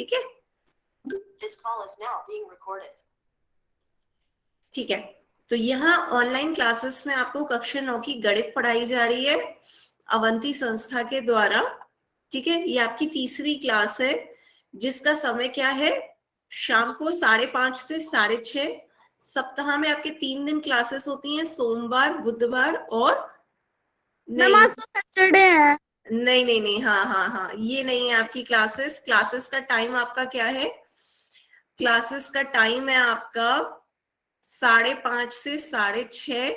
ठीक है, This call is now being recorded. ठीक है। तो यहाँ ऑनलाइन क्लासेस में आपको कक्षा 9 की गणित पढ़ाई जा रही है अवंती संस्था के द्वारा। ठीक है, ये आपकी तीसरी क्लास है जिसका समय क्या है, शाम को 5:30 से 6:30। सप्ताह में आपके 3 दिन क्लासेस होती हैं, सोमवार, बुधवार और मैम नहीं आज तो सैटरडे है। नहीं नहीं नहीं, हाँ हाँ हाँ, ये नहीं है आपकी क्लासेस। क्लासेस का टाइम आपका क्या है, क्लासेस का टाइम है आपका 5:30 से 6:30।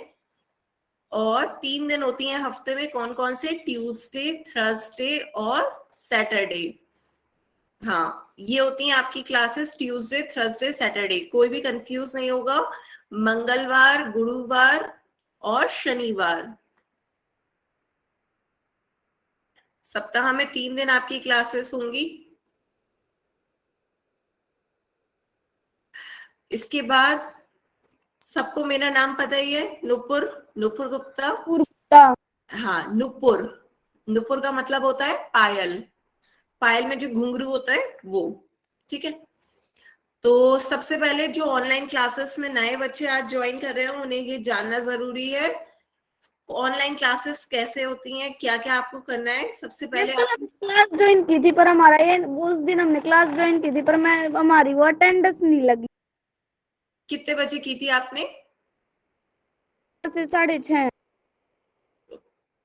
और 3 दिन होती हैं हफ्ते में, कौन कौन से, ट्यूसडे, थर्सडे और सैटरडे। हाँ, ये होती हैं आपकी क्लासेस ट्यूसडे, थर्सडे, सैटरडे। कोई भी कंफ्यूज नहीं होगा। मंगलवार, गुरुवार और शनिवार, सप्ताह में 3 दिन आपकी क्लासेस होंगी। इसके बाद सबको मेरा नाम पता ही है, नुपुर, नुपुर गुप्ता। गुप्ता। हाँ, नुपुर, नुपुर का मतलब होता है पायल, पायल में जो घुंघरू होता है वो। ठीक है, तो सबसे पहले जो ऑनलाइन क्लासेस में नए बच्चे आज ज्वाइन कर रहे हैं उन्हें ये जानना जरूरी है ऑनलाइन क्लासेस कैसे होती हैं, क्या क्या आपको करना है। सबसे पहले आप क्लास ज्वाइन की थी पर हमारा ये उस दिन हमने क्लास ज्वाइन की थी पर मैं हमारी वो अटेंडेंस नहीं लगी। कितने बजे की थी आपने, से 6:30।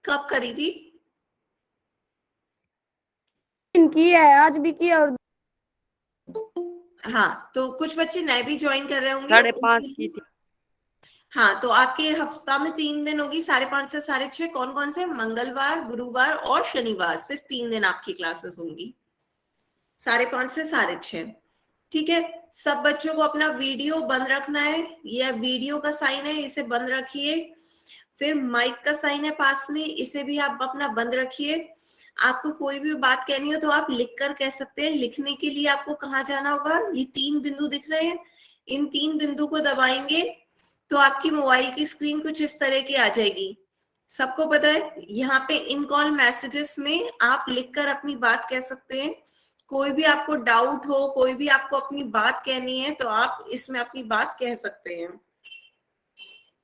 कब करी थी? की है, आज भी की और हाँ, तो कुछ बच्चे नए भी ज्वाइन कर रहे होंगे। 5:30 की थी। हाँ, तो आपके हफ्ता में 3 दिन होगी, 5:30 से 6:30। कौन कौन से, मंगलवार, गुरुवार और शनिवार, सिर्फ 3 दिन आपकी क्लासेस होंगी, 5:30 से 6:30। ठीक है, सब बच्चों को अपना वीडियो बंद रखना है, यह वीडियो का साइन है, इसे बंद रखिए। फिर माइक का साइन है पास में, इसे भी आप अपना बंद रखिए। आपको कोई भी बात कहनी हो तो आप लिख कर कह सकते हैं। लिखने के लिए आपको कहाँ जाना होगा, ये 3 बिंदु दिख रहे हैं, इन 3 बिंदु को दबाएंगे तो आपकी मोबाइल की स्क्रीन कुछ इस तरह की आ जाएगी। सबको पता है, यहाँ पे इन कॉल मैसेजेस में आप लिखकर अपनी बात कह सकते हैं। कोई भी आपको डाउट हो, कोई भी आपको अपनी बात कहनी है तो आप इसमें अपनी बात कह सकते हैं।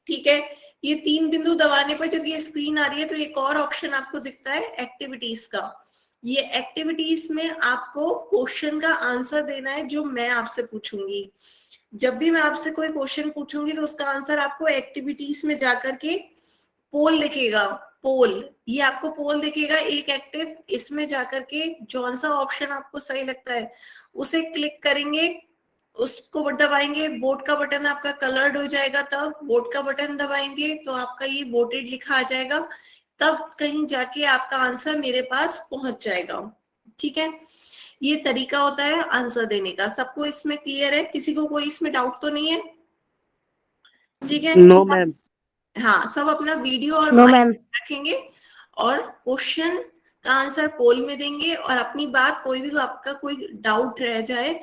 ठीक है, ये 3 बिंदु दबाने पर जब ये स्क्रीन आ रही है तो एक और ऑप्शन आपको दिखता है एक्टिविटीज का। ये एक्टिविटीज में आपको क्वेश्चन का आंसर देना है जो मैं आपसे पूछूंगी। जब भी मैं आपसे कोई क्वेश्चन पूछूंगी तो उसका आंसर आपको एक्टिविटीज में जाकर के पोल दिखेगा, पोल, ये आपको पोल दिखेगा एक एक्टिव, इसमें जाकर के जौन सा ऑप्शन आपको सही लगता है उसे क्लिक करेंगे, उसको दबाएंगे। वोट का बटन आपका कलर्ड हो जाएगा, तब वोट का बटन दबाएंगे तो आपका ये वोटेड लिखा आ जाएगा, तब कहीं जाके आपका आंसर मेरे पास पहुंच जाएगा। ठीक है, ये तरीका होता है आंसर देने का। सबको इसमें क्लियर है, किसी को कोई इसमें डाउट तो नहीं है? ठीक है, नो मैम। हाँ, सब अपना वीडियो और नो माइक मैम। रखेंगे और क्वेश्चन का आंसर पोल में देंगे। और अपनी बात, कोई भी आपका कोई डाउट रह जाए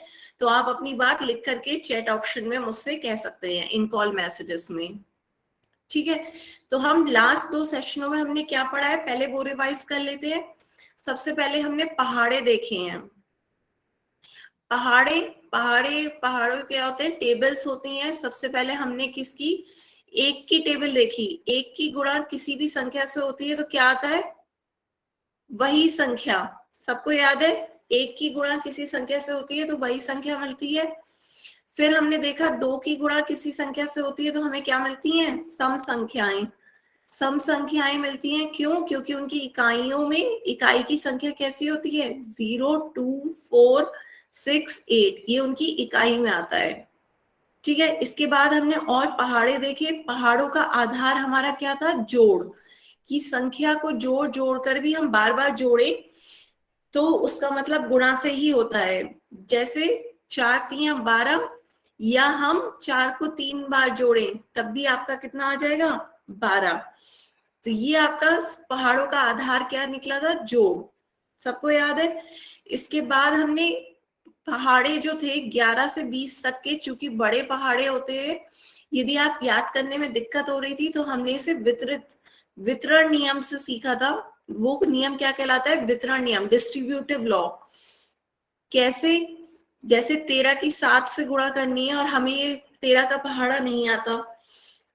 तो आप अपनी बात लिख करके चैट ऑप्शन में मुझसे कह सकते हैं, इन कॉल मैसेजेस में। ठीक है, तो हम लास्ट 2 सेशनों में हमने क्या पढ़ा है पहले वो रिवाइज कर लेते हैं। सबसे पहले हमने पहाड़े देखे हैं। पहाड़े, पहाड़ों क्या होते हैं, टेबल्स होती हैं। सबसे पहले हमने किसकी, एक की टेबल देखी। एक की गुणा किसी भी संख्या से होती है तो क्या आता है, वही संख्या। सबको याद है, एक की गुणा किसी संख्या से होती है तो वही संख्या मिलती है। फिर हमने देखा 2 की गुणा किसी संख्या से होती है तो हमें क्या मिलती हैं, सम संख्याएं। सम संख्याएं मिलती हैं, क्यों, क्योंकि उनकी इकाइयों में इकाई की संख्या कैसी होती है, 0, 2, 4, 6, 8, ये उनकी इकाई में आता है। ठीक है, इसके बाद हमने और पहाड़े देखे। पहाड़ों का आधार हमारा क्या था, जोड़, की संख्या को जोड़ जोड़ कर भी हम बार बार जोड़े तो उसका मतलब गुणा से ही होता है। जैसे 4 3 12, या हम 4 को 3 बार जोड़ें तब भी आपका कितना आ जाएगा, 12। तो ये आपका पहाड़ों का आधार क्या निकला था, जोड़। सबको याद है। इसके बाद हमने पहाड़े जो थे 11 से 20 तक के, चूंकि बड़े पहाड़े होते हैं, यदि आप याद करने में दिक्कत हो रही थी तो हमने इसे वितरण नियम से सीखा था। वो नियम क्या कहलाता है, वितरण नियम, डिस्ट्रीब्यूटिव लॉ। कैसे, जैसे 13 की 7 से गुणा करनी है और हमें ये 13 का पहाड़ा नहीं आता,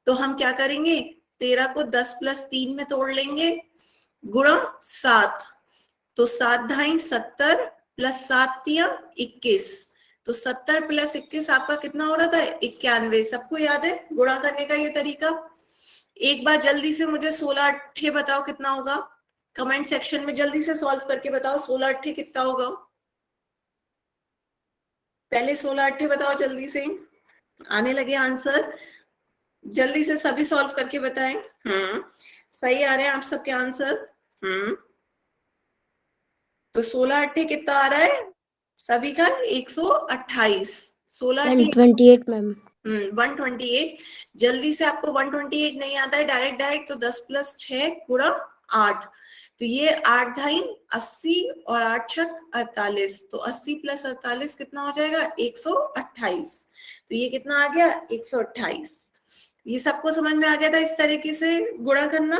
तो हम क्या करेंगे, 13 को 10 प्लस 3 में तोड़ लेंगे, गुणा 7, तो 7 ढाई 70 प्लस 7 तिया 21, तो 70 प्लस 21 आपका कितना हो रहा था, 91। सबको याद है गुणा करने का ये तरीका? एक बार जल्दी से मुझे 16 अट्ठे बताओ कितना होगा, कमेंट सेक्शन में जल्दी से सॉल्व करके बताओ 16 अट्ठे कितना होगा। पहले 16 अट्ठे बताओ, जल्दी से आने लगे आंसर, जल्दी से सभी सॉल्व करके बताएं। सही आ रहे हैं आप सबके आंसर। तो 16 अट्ठे कितना आ रहा है सभी का, 128। 16 अट्ठे 128 मैम। 128। जल्दी से आपको 128 नहीं आता है डायरेक्ट, तो 10 प्लस 6 गुणा 8, तो ये 8 ढाई 80 और 8 छक 48, तो 80 प्लस 48 कितना हो जाएगा, 128। तो ये कितना आ गया, 128। ये सबको समझ में आ गया था इस तरीके से गुणा करना।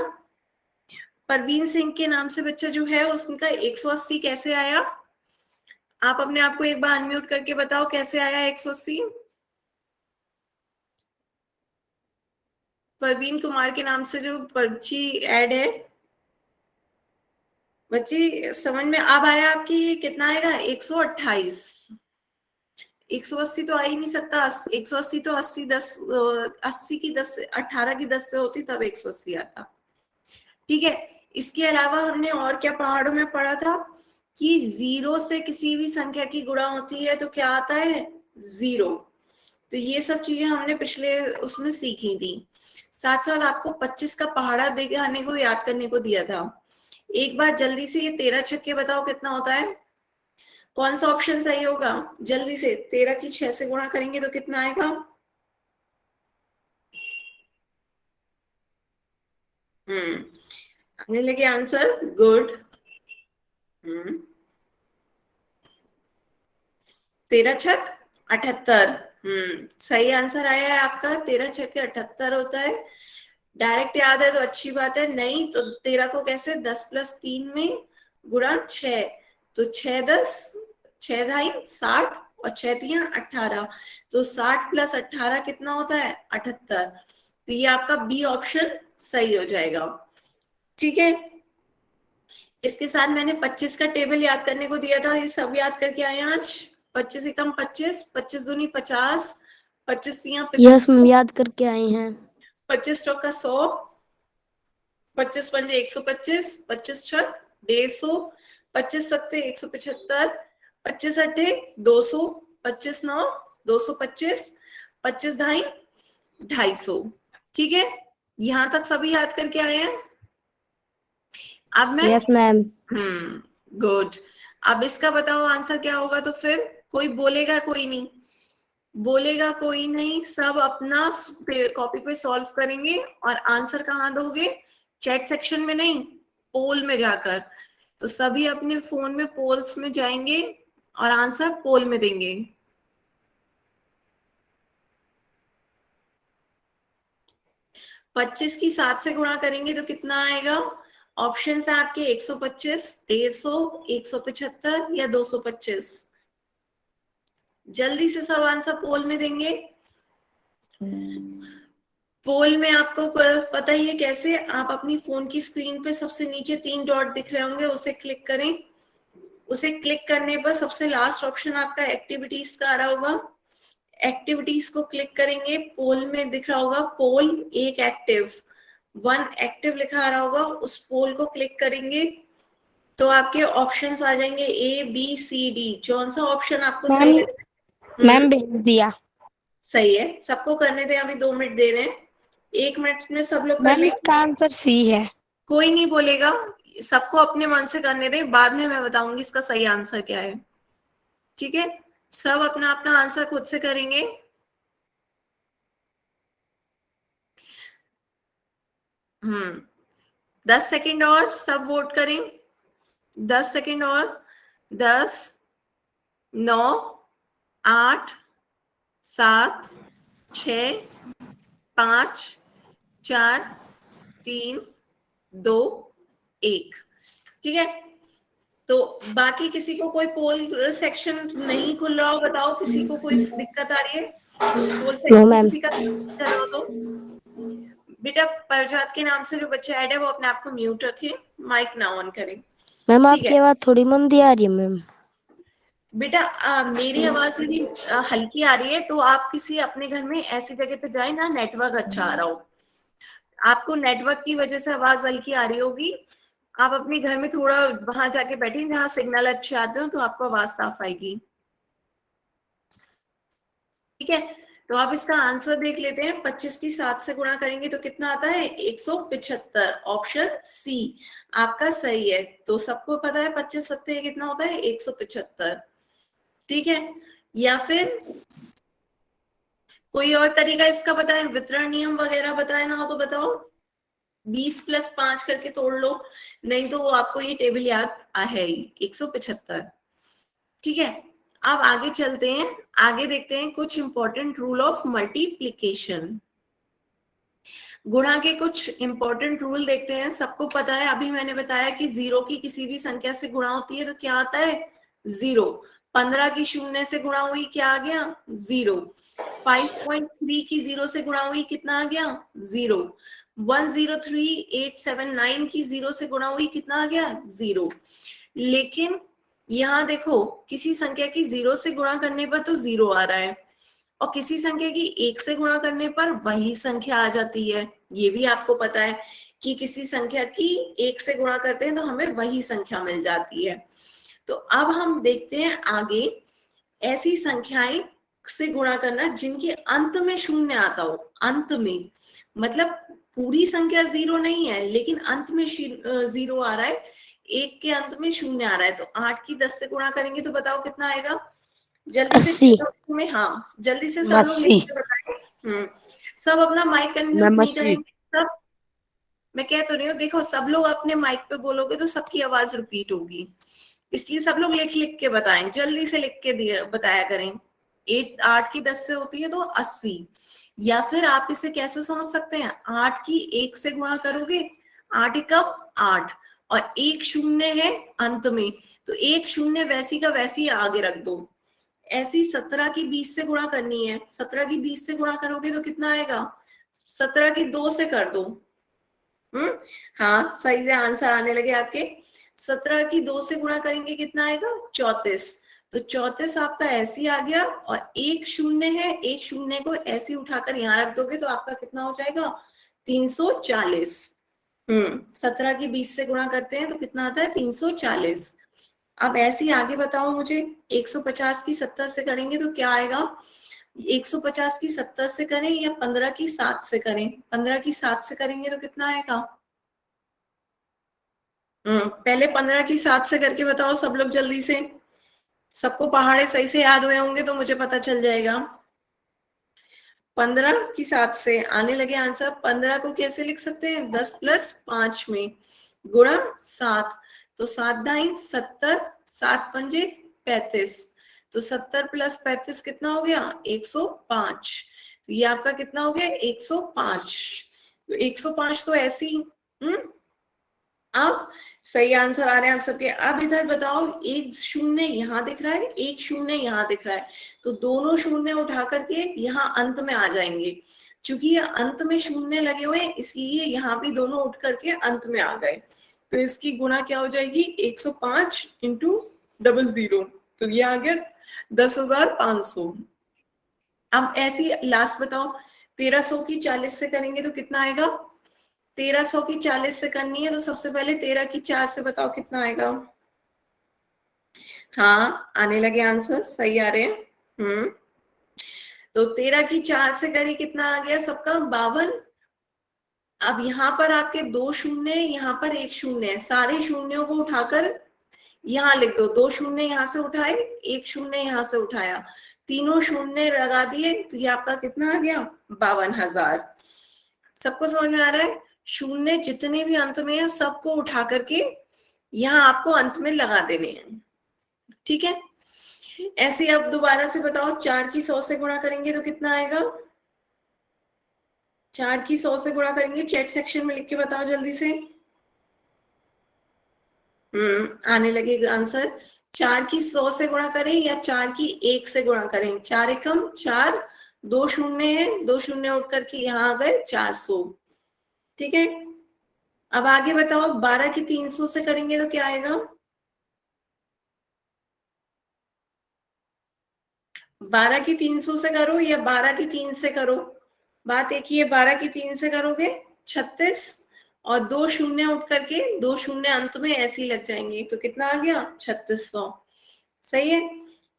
परवीन सिंह के नाम से बच्चा जो है उसका 180 कैसे आया, आप अपने आप को एक बार अनम्यूट करके बताओ कैसे आया 180। परवीन कुमार के नाम से जो पर्ची ऐड है, बच्ची समझ में अब आया आपकी, ये कितना आएगा, 128। 180 तो आ ही नहीं सकता, 180 तो 80 10 80 की 10 18 की 10 से होती तब 180 आता। ठीक है, इसके अलावा हमने और क्या पहाड़ों में पढ़ा था कि 0 से किसी भी संख्या की गुणा होती है तो क्या आता है, 0। तो ये सब चीजें हमने पिछले उसमें सीख ली थी। साथ साथ आपको 25 का पहाड़ा दिखाने को याद करने को दिया था। एक बार जल्दी से ये 13 छक्के बताओ कितना होता है, कौन सा ऑप्शन सही होगा, जल्दी से 13 की 6 से गुणा करेंगे तो कितना आएगा। आने लगे आंसर, गुड। 13 छक 78। सही आंसर आया है आपका, 13 छक्के 78 होता है। डायरेक्ट याद है तो अच्छी बात है, नहीं तो 13 को कैसे 10 प्लस 3 में गुणा 6, तो 6 10 6 ढाई 60 और 6 तिया 18, तो 60 प्लस 18 कितना होता है, 78। तो ये आपका बी ऑप्शन सही हो जाएगा। ठीक है, इसके साथ मैंने 25 का टेबल याद करने को दिया था, ये सब याद करके आए हैं आज। 25 एकम 25, 25 दूनी 50, 25 तिया 75, यस मैम, याद करके आए हैं। 25 चौका 100, 25 पंजे 125, 25 छक 150, 25 सत्ते 175, 25 अट्ठे 200, 25 नौ 225, 25 ढाई 250। ठीक है, यहां तक सभी याद करके आए हैं। अब मैं यस मैम। गुड। अब इसका बताओ आंसर क्या होगा, तो फिर कोई बोलेगा कोई नहीं, बोलेगा कोई नहीं, सब अपना कॉपी पे सॉल्व करेंगे और आंसर कहाँ दोगे, चैट सेक्शन में नहीं, पोल में जाकर। तो सभी अपने फोन में पोल्स में जाएंगे और आंसर पोल में देंगे। पच्चीस की 7 से गुणा करेंगे तो कितना आएगा, ऑप्शन है आपके 125, 150, 175 या 225। जल्दी से सब आंसर पोल में देंगे। पोल में आपको पता ही है कैसे, आप अपनी फोन की स्क्रीन पे सबसे नीचे 3 डॉट दिख रहे होंगे, उसे क्लिक करें। उसे क्लिक करने पर सबसे लास्ट ऑप्शन आपका एक्टिविटीज का आ रहा होगा, एक्टिविटीज को क्लिक करेंगे, पोल में दिख रहा होगा पोल एक एक्टिव, 1 एक्टिव लिखा आ रहा होगा, उस पोल को क्लिक करेंगे तो आपके ऑप्शंस आ जाएंगे ए बी सी डी। कौन सा ऑप्शन आपको सही लग रहा है? मैम भेज दिया। सही है, सबको करने दें, अभी 2 मिनट दे रहे हैं, 1 मिनट में सब लोग कर मैम लें। इसका आंसर सी है। कोई नहीं बोलेगा, सबको अपने मन से करने दें, बाद में मैं बताऊंगी इसका सही आंसर क्या है। ठीक है, सब अपना अपना आंसर खुद से करेंगे। हम्म 10 सेकंड और सब वोट करें, 10 सेकंड और, 10 9 8 7 6 5 4 3 2 1। ठीक है, तो बाकी किसी को कोई पोल सेक्शन नहीं खुल रहा हो, बताओ किसी को कोई दिक्कत आ रही है? पोल सेक्शन मैम। किसी का कर रहा हो तो बेटा परजात के नाम से जो बच्चा ऐड है वो अपने आप को म्यूट रखे, माइक ना ऑन करें। मैम ठीक है आपकी आवाज थोड़ी मंदी आ रही है मैम। बेटा मेरी आवाज यदि हल्की आ रही है तो आप किसी अपने घर में ऐसी जगह पे जाए ना नेटवर्क अच्छा आ रहा हो। आपको नेटवर्क की वजह से आवाज हल्की आ रही होगी, आप अपने घर में थोड़ा वहां जाके बैठे जहां सिग्नल अच्छे आते हो तो आपको आवाज साफ आएगी। ठीक है, तो आप इसका आंसर देख लेते हैं। 25 की 7 से गुणा करेंगे तो कितना आता है? 175। ऑप्शन सी आपका सही है। तो सबको पता है 25 सत्ते कितना होता है? 175। ठीक है, या फिर कोई और तरीका इसका बताएं, वितरण नियम वगैरह बताए ना हो तो बताओ। 20 + 5 करके तोड़ लो, नहीं तो वो आपको ये टेबल याद है ही 175। ठीक है, अब आगे चलते हैं, आगे देखते हैं कुछ इंपॉर्टेंट रूल ऑफ मल्टीप्लीकेशन। गुणा के कुछ इंपॉर्टेंट रूल देखते हैं। सबको पता है, अभी मैंने बताया कि 0 की किसी भी संख्या से गुणा होती है तो क्या आता है? 0। 15 की 0 से गुणा हुई, क्या आ गया? 0। 5.3 की 0 से गुणा हुई, कितना आ गया? 0। 103,879 की 0 से गुणा हुई, कितना आ गया? 0। लेकिन यहाँ देखो, किसी संख्या की 0 से गुणा करने पर तो 0 आ रहा है, और किसी संख्या की 1 से गुणा करने पर वही संख्या आ जाती है। ये भी आपको पता है कि किसी संख्या की 1 से गुणा करते हैं तो हमें वही संख्या मिल जाती है। तो अब हम देखते हैं आगे ऐसी संख्याएं से गुणा करना जिनके अंत में 0 आता हो। अंत में मतलब पूरी संख्या 0 नहीं है लेकिन अंत में 0 आ रहा है, 1 के अंत में 0 आ रहा है। तो 8 की 10 से गुणा करेंगे तो बताओ कितना आएगा? जल्दी से 80। में, हाँ जल्दी से सब लोग लिख के बताएं। सब अपना माइक अनम्यूट नहीं करेंगे सब। मैं कह तो रही हूँ, देखो सब लोग अपने माइक पे बोलोगे तो सबकी आवाज रिपीट होगी, इसलिए सब लोग लिख लिख के बताएं, जल्दी से लिख के दिए बताया करें। 8 की 10 से होती है तो 80। या फिर आप इसे कैसे समझ सकते हैं? 8 की 1 से गुणा करोगे, 8 एकम 8, और 1 0 है अंत में, तो 1 0 वैसी का वैसी आगे रख दो। ऐसी 17 की 20 से गुणा करनी है, 17 की 20 से गुणा करोगे तो कितना आएगा? 17 की 2 से कर दो। हाँ सही से आंसर आने लगे आपके। 17 की 2 से गुणा करेंगे कितना आएगा? 34। तो 34 आपका ऐसे ही आ गया, और 1 0 है, 1 0 को ऐसे उठाकर यहाँ रख दोगे तो आपका कितना हो जाएगा? 340। 17 की 20 से गुणा करते हैं तो कितना आता है? 340। अब ऐसे ही आगे बताओ मुझे, 150 की 70 से करेंगे तो क्या आएगा? 150 की 70 से करें या 15 की 7 से करें? 15 की 7 से करेंगे तो कितना आएगा? पहले 15 की 7 से करके बताओ सब लोग जल्दी से। सबको पहाड़े सही से याद हुए होंगे तो मुझे पता चल जाएगा। 15 की 7 से आने लगे आंसर। 15 को कैसे लिख सकते हैं? 10 + 5 में गुणा 7, तो 7 ढाई 70, 7 पंजे 35, तो 70 + 35 कितना हो गया? 105। तो ये आपका कितना हो गया? 105। तो 105 तो ऐसी। अब सही आंसर आ रहे हैं आप सबके। अब इधर बताओ, 1 0 यहाँ दिख रहा है, 1 0 यहाँ दिख रहा है, तो दोनों 0 उठा करके यहाँ अंत में आ जाएंगे। क्योंकि ये अंत में 0 लगे हुए हैं इसलिए यहाँ भी दोनों उठ करके अंत में आ गए। तो इसकी गुणा क्या हो जाएगी? 105 × 00, तो ये आ गया 10,500। अब ऐसी लास्ट बताओ, 1300 की 40 से करेंगे तो कितना आएगा? 1300 की 40 से करनी है तो सबसे पहले 13 की 4 से बताओ कितना आएगा? हाँ आने लगे आंसर, सही आ रहे हैं। तो 13 की 4 से करी कितना आ गया सबका? 52। अब यहाँ पर आपके 2 0, यहाँ पर 1 0 है, सारे शून्यों को उठाकर यहाँ लिख दो। 2 0 यहाँ से उठाए, 1 0 यहाँ से उठाया, तीनों 0 लगा दिए, तो ये आपका कितना आ गया? 52,000। सबको समझ में आ रहा है? 0 जितने भी अंत में है सबको उठा करके यहाँ आपको अंत में लगा देने हैं। ठीक है, ऐसे अब दोबारा से बताओ, 4 की 100 से गुणा करेंगे तो कितना आएगा? 4 की 100 से गुणा करेंगे, चैट सेक्शन में लिख के बताओ जल्दी से। आने लगेगा आंसर। 4 की 100 से गुणा करें या 4 की 1 से गुणा करें? 4 एकम 4, 2 शून्य है, 2 शून्य उठ करके यहाँ आ गए 400। ठीक है, अब आगे बताओ 12 की 300 से करेंगे तो क्या आएगा? 12 की 300 से करो या 12 की 3 से करो, बात एक ही है। 12 की 3 से करोगे 36 और 2 शून्य उठ करके 2 शून्य अंत में ऐसे ही लग जाएंगे, तो कितना आ गया? 3600। सही है।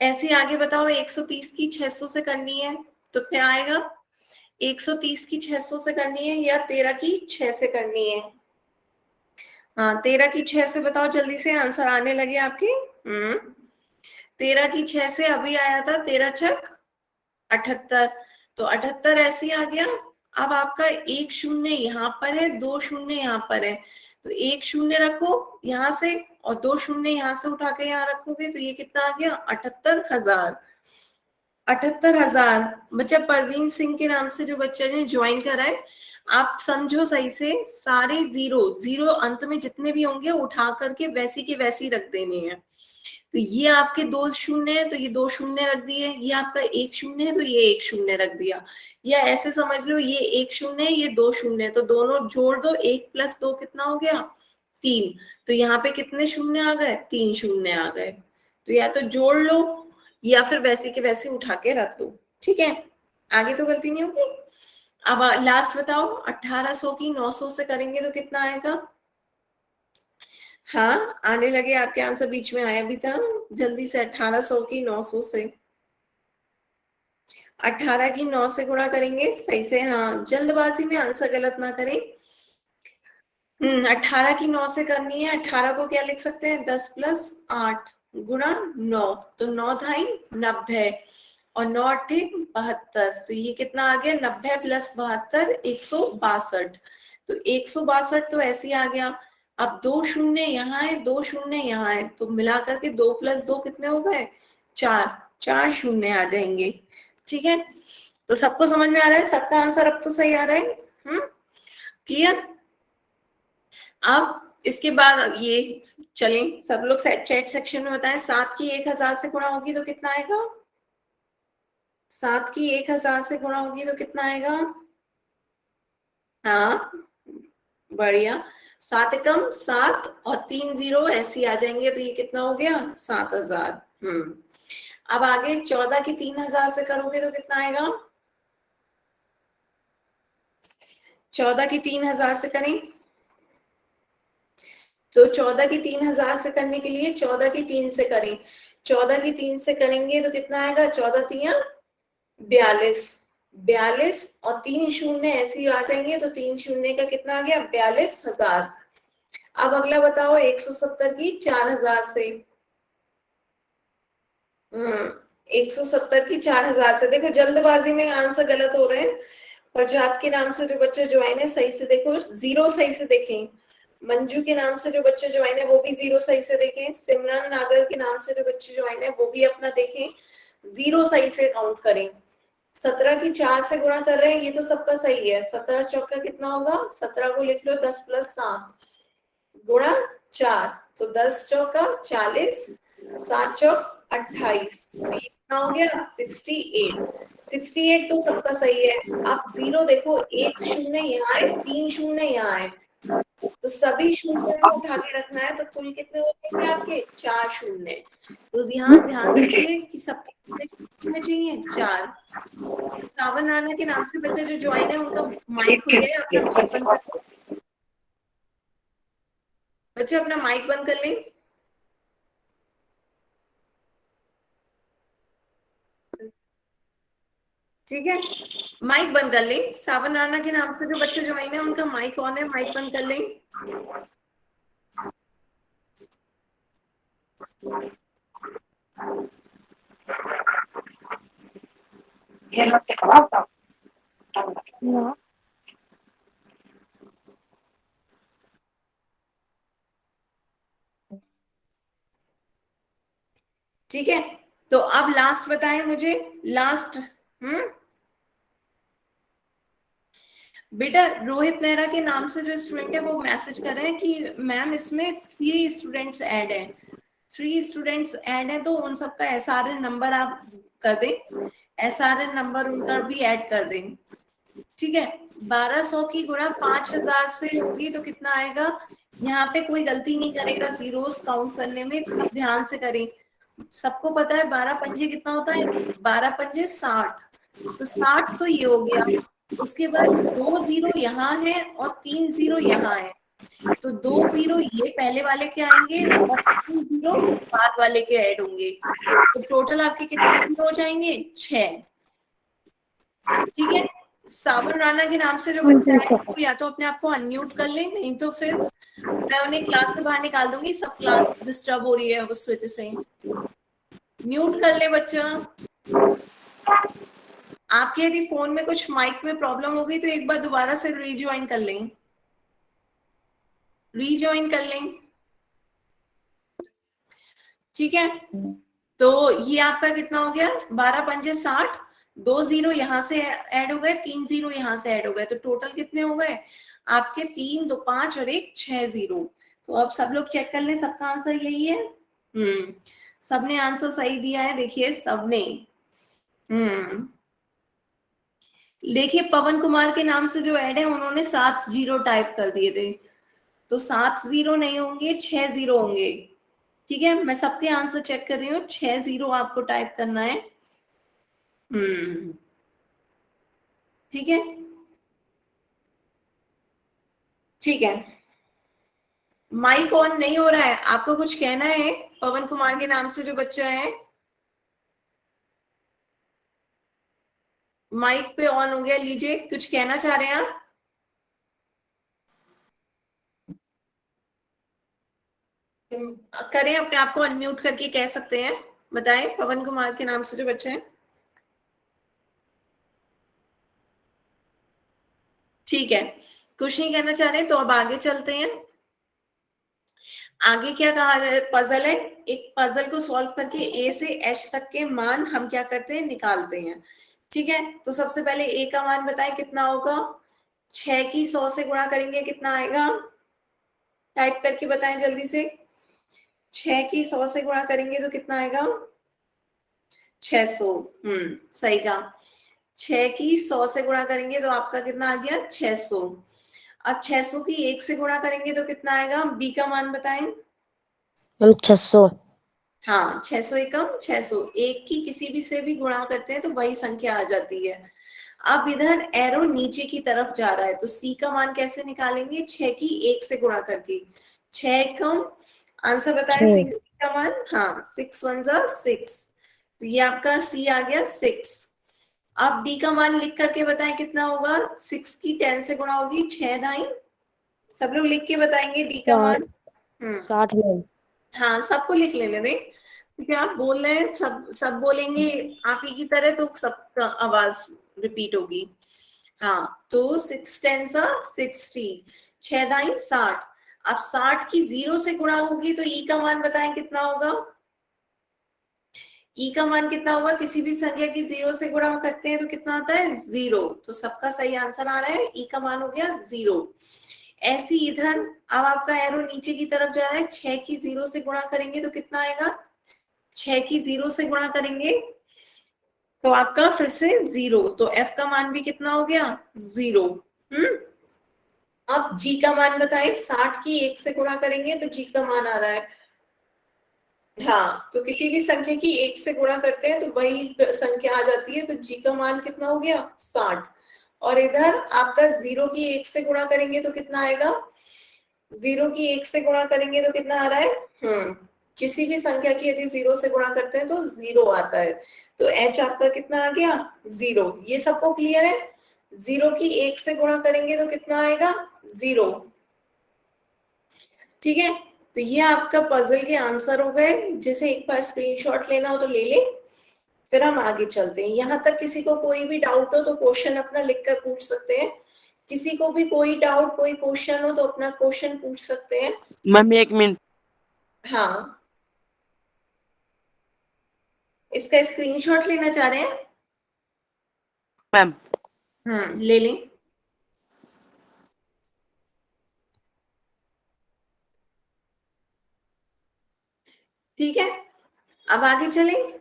ऐसे ही आगे बताओ 130 की 600 से करनी है तो क्या आएगा? 130 की 600 से करनी है या 13 की 6 से करनी है? हाँ, 13 की 6 से बताओ, जल्दी से आंसर आने लगे आपके। 13 की 6 से अभी आया था 13 छक 78, तो 78 ऐसे ही आ गया। अब आपका एक शून्य यहाँ पर है, 2 शून्य यहाँ पर है, तो एक शून्य रखो यहाँ से और 2 शून्य यहाँ से उठा के यहाँ रखोगे तो ये कितना आ गया? 78,000। 78,000। बच्चा परवीन सिंह के नाम से जो बच्चा ने ज्वाइन करा है, आप समझो सही से, सारे जीरो जीरो अंत में जितने भी होंगे उठा करके वैसी के वैसी रख देने हैं। तो ये आपके 2 शून्य है तो ये 2 शून्य रख दिए, ये आपका 1 शून्य है तो ये 1 शून्य रख दिया, या ऐसे समझ लो ये 1 शून्य है ये 2 शून्य है, तो दोनों जोड़ दो, 1 + 2 कितना हो गया? 3। तो यहाँ पे कितने शून्य आ गए? 3 शून्य आ गए। तो या तो जोड़ लो या फिर वैसे के वैसे उठा के रख दो। ठीक है, आगे तो गलती नहीं होगी। अब लास्ट बताओ 1800 की 900 से करेंगे तो कितना आएगा? हाँ, आने लगे आपके आंसर, बीच में आया भी था। जल्दी से 1800 की 900 से, 18 की 9 से गुणा करेंगे सही से। हाँ, जल्दबाजी में आंसर गलत ना करें। 18 की 9 से करनी है। 18 को क्या लिख सकते हैं? 10 + 8 गुणा 9, तो 9 ढाई 90 और 9 अट्ठे 72, तो ये कितना आ गया? 90 + 72 162। तो 162 तो ऐसे ही आ गया। अब 2 शून्य यहाँ है, 2 शून्य यहाँ है, तो मिला करके 2 + 2 कितने हो गए? 4, 4 शून्य आ जाएंगे। ठीक है, तो सबको समझ में आ रहा है? सबका आंसर अब तो सही आ रहा है। क्लियर? अब इसके बाद ये चलें, सब लोग चैट सेक्शन में बताएं, 7 की 1000 से गुणा होगी तो कितना आएगा? 7 की 1000 से गुणा होगी तो कितना आएगा? हाँ, बढ़िया। 7 एकम 7 और 3 जीरो ऐसे आ जाएंगे, तो ये कितना हो गया? 7000। अब आगे 14 की 3000 से करोगे तो कितना आएगा? 14 की 3000 से करें तो 14 की 3000 से करने के लिए 14 की 3 से करें। 14 की 3 से करेंगे तो कितना आएगा? 14 तिया 42, 42 और 3 शून्य ऐसे ही आ जाएंगे, तो 3 शून्य का कितना आ गया? 42,000। अब अगला बताओ 170 की 4000 से। 170 की 4000 से, देखो जल्दबाजी में आंसर गलत हो रहे हैं। प्रजात के नाम से जो बच्चे ज्वाइन है सही से देखो, जीरो सही से देखें। मंजू के नाम से जो बच्चे ज्वाइन है वो भी जीरो सही से देखें। सिमरन नागर के नाम से जो बच्चे ज्वाइन है वो भी अपना देखें, जीरो सही से काउंट करें। 17 की 4 से गुणा कर रहे हैं, ये तो सबका सही है। 17 चौका कितना होगा? 17 को लिख लो 10 + 7 गुणा 4, तो 10 चौका 40, 7 चौक 28, कितना हो गया? 68। 68 तो सबका सही है। अब जीरो देखो, 1 शून्य यहाँ है, 3 शून्य यहाँ है, तो सभी शून्य को उठा के रखना है, तो कुल कितने हो जाएंगे आपके? 4 शून्य। तो ध्यान दीजिए कि सबके कितने शून्य चाहिए? 4। सावन राणा के नाम से बच्चे जो ज्वाइन है उनका माइक खुल गया है, अपना माइक बंद कर लो। बच्चे अपना माइक बंद कर लें। ठीक है, माइक बंद कर लें। सावन राणा के नाम से जो बच्चे ज्वाइन है उनका माइक ऑन है, माइक बंद कर लें। No. ठीक है, तो अब लास्ट बताएं मुझे, लास्ट। बेटा रोहित नेहरा के नाम से जो स्टूडेंट है वो मैसेज कर रहे हैं कि मैम इसमें 3 स्टूडेंट्स ऐड हैं, 3 स्टूडेंट्स ऐड हैं, तो उन सबका एसआरएन नंबर आप कर दें, एसआरएन नंबर उनका भी ऐड कर दें। ठीक है, 1200 की गुणा 5000 से होगी तो कितना आएगा? यहाँ पे कोई गलती नहीं करेगा, जीरोस काउंट करने में सब ध्यान से करें। सबको पता है 12 पंजे कितना होता है? 12 पंजे 60, तो 60 तो ये हो गया। उसके बाद 2 जीरो यहाँ है और 3 जीरो यहाँ है, तो 2 जीरो ये पहले वाले के आएंगे और 3 जीरो बाद वाले के ऐड होंगे, तो टोटल आपके कितने जीरो हो जाएंगे? 6। ठीक है, सावन राणा के नाम से जो बच्चा है वो या तो अपने आप को अनम्यूट कर ले, नहीं तो फिर मैं उन्हें क्लास से बाहर निकाल दूंगी, सब क्लास डिस्टर्ब हो रही है उस वजह से। म्यूट कर ले बच्चा। आपके यदि फोन में कुछ माइक में प्रॉब्लम होगी तो एक बार दोबारा से रीज्वाइन कर लें, रीज्वाइन कर लें। ठीक है, तो ये आपका कितना हो गया? 12 पंजे 60, 2 जीरो यहाँ से ऐड हो गए, 3 जीरो यहाँ से ऐड हो गए, तो टोटल कितने हो गए आपके? 3 2 5 और 1 6 जीरो। तो अब सब लोग चेक कर लें, सबका आंसर यही है। सबने आंसर सही दिया है, देखिए सबने। देखिए पवन कुमार के नाम से जो ऐड है उन्होंने 7 जीरो टाइप कर दिए थे, तो 7 जीरो नहीं होंगे, 6 जीरो होंगे। ठीक है, मैं सबके आंसर चेक कर रही हूँ, 6 जीरो आपको टाइप करना है। ठीक है, ठीक है, माइक ऑन नहीं हो रहा है, आपको कुछ कहना है पवन कुमार के नाम से जो बच्चा है? माइक पे ऑन हो गया, लीजिए, कुछ कहना चाह रहे हैं आप? करें, अपने आप को अनम्यूट करके कह सकते हैं, बताएं पवन कुमार के नाम से जो बच्चे हैं। ठीक है, कुछ नहीं कहना चाह रहे तो अब आगे चलते हैं। आगे क्या कहा है? पजल है, एक पजल को सॉल्व करके ए से एच तक के मान हम क्या करते हैं? निकालते हैं। ठीक है, तो सबसे पहले ए का मान बताएं कितना होगा? 6 की 100 से गुणा करेंगे कितना आएगा? टाइप करके बताएं जल्दी से। 6 की 100 से गुणा करेंगे तो कितना आएगा? 600। सही कहा। 6 की 100 से गुणा करेंगे तो आपका कितना आ गया? 600। अब 600 की 1 से गुणा करेंगे तो कितना आएगा? बी का मान बताएं। मैम 600। हाँ, 600 एकम 600, एक की किसी भी से भी गुणा करते हैं तो वही संख्या आ जाती है। अब इधर एरो नीचे की तरफ जा रहा है, तो सी का मान कैसे निकालेंगे? 6 की 1 से गुणा करके। 6 एकम, आंसर बताएं सी का मान। हाँ, 6 1 जा 6, तो ये आपका सी आ गया 6। अब डी का मान लिख करके बताएं कितना होगा? 6 की 10 से गुणा होगी, 6 दाई। सब लोग लिख के बताएंगे डी का मान। 60 मैम। हाँ, सबको लिख लेने दें, क्योंकि आप बोल रहे हैं, सब सब बोलेंगे आप ही की तरह तो सबका आवाज रिपीट होगी। हाँ, तो 6 10 60, 6 दाई 60। अब 60 की 0 से गुणा होगी तो ई का मान बताएं कितना होगा? ई का मान कितना होगा? किसी भी संख्या की 0 से गुणा करते हैं तो कितना आता है? 0। तो सबका सही आंसर आ रहा है, ई का मान हो गया 0। ऐसे इधर अब आपका एरो नीचे की तरफ जा रहा है, 6 की 0 से गुणा करेंगे तो कितना आएगा? 6 की 0 से गुणा करेंगे तो आपका फिर से 0, तो एफ का मान भी कितना हो गया? 0। अब जी का मान बताएं। 60 की 1 से गुणा करेंगे तो जी का मान आ रहा है। हाँ, तो किसी भी संख्या की 1 से गुणा करते हैं तो वही संख्या आ जाती है, तो जी का मान कितना हो गया? 60। और इधर आपका 0 की 1 से गुणा करेंगे तो कितना आएगा? 0 की 1 से गुणा करेंगे तो कितना आ रहा है? किसी भी संख्या की यदि 0 से गुणा करते हैं तो 0 आता है, तो एच आपका कितना आ गया? 0। ये सबको क्लियर है? 0 की 1 से गुणा करेंगे तो कितना आएगा? 0। ठीक है, तो ये आपका पजल के आंसर हो गए। जैसे एक बार स्क्रीनशॉट लेना हो तो ले ले, फिर हम आगे चलते हैं। यहाँ तक किसी को कोई भी डाउट हो तो क्वेश्चन अपना लिखकर पूछ सकते हैं। किसी को भी कोई डाउट, कोई क्वेश्चन हो तो अपना क्वेश्चन पूछ सकते हैं। Ma'am 1 minute. हाँ, इसका स्क्रीनशॉट लेना चाह रहे हैं? मैम ले लें। ठीक है, अब आगे चलें,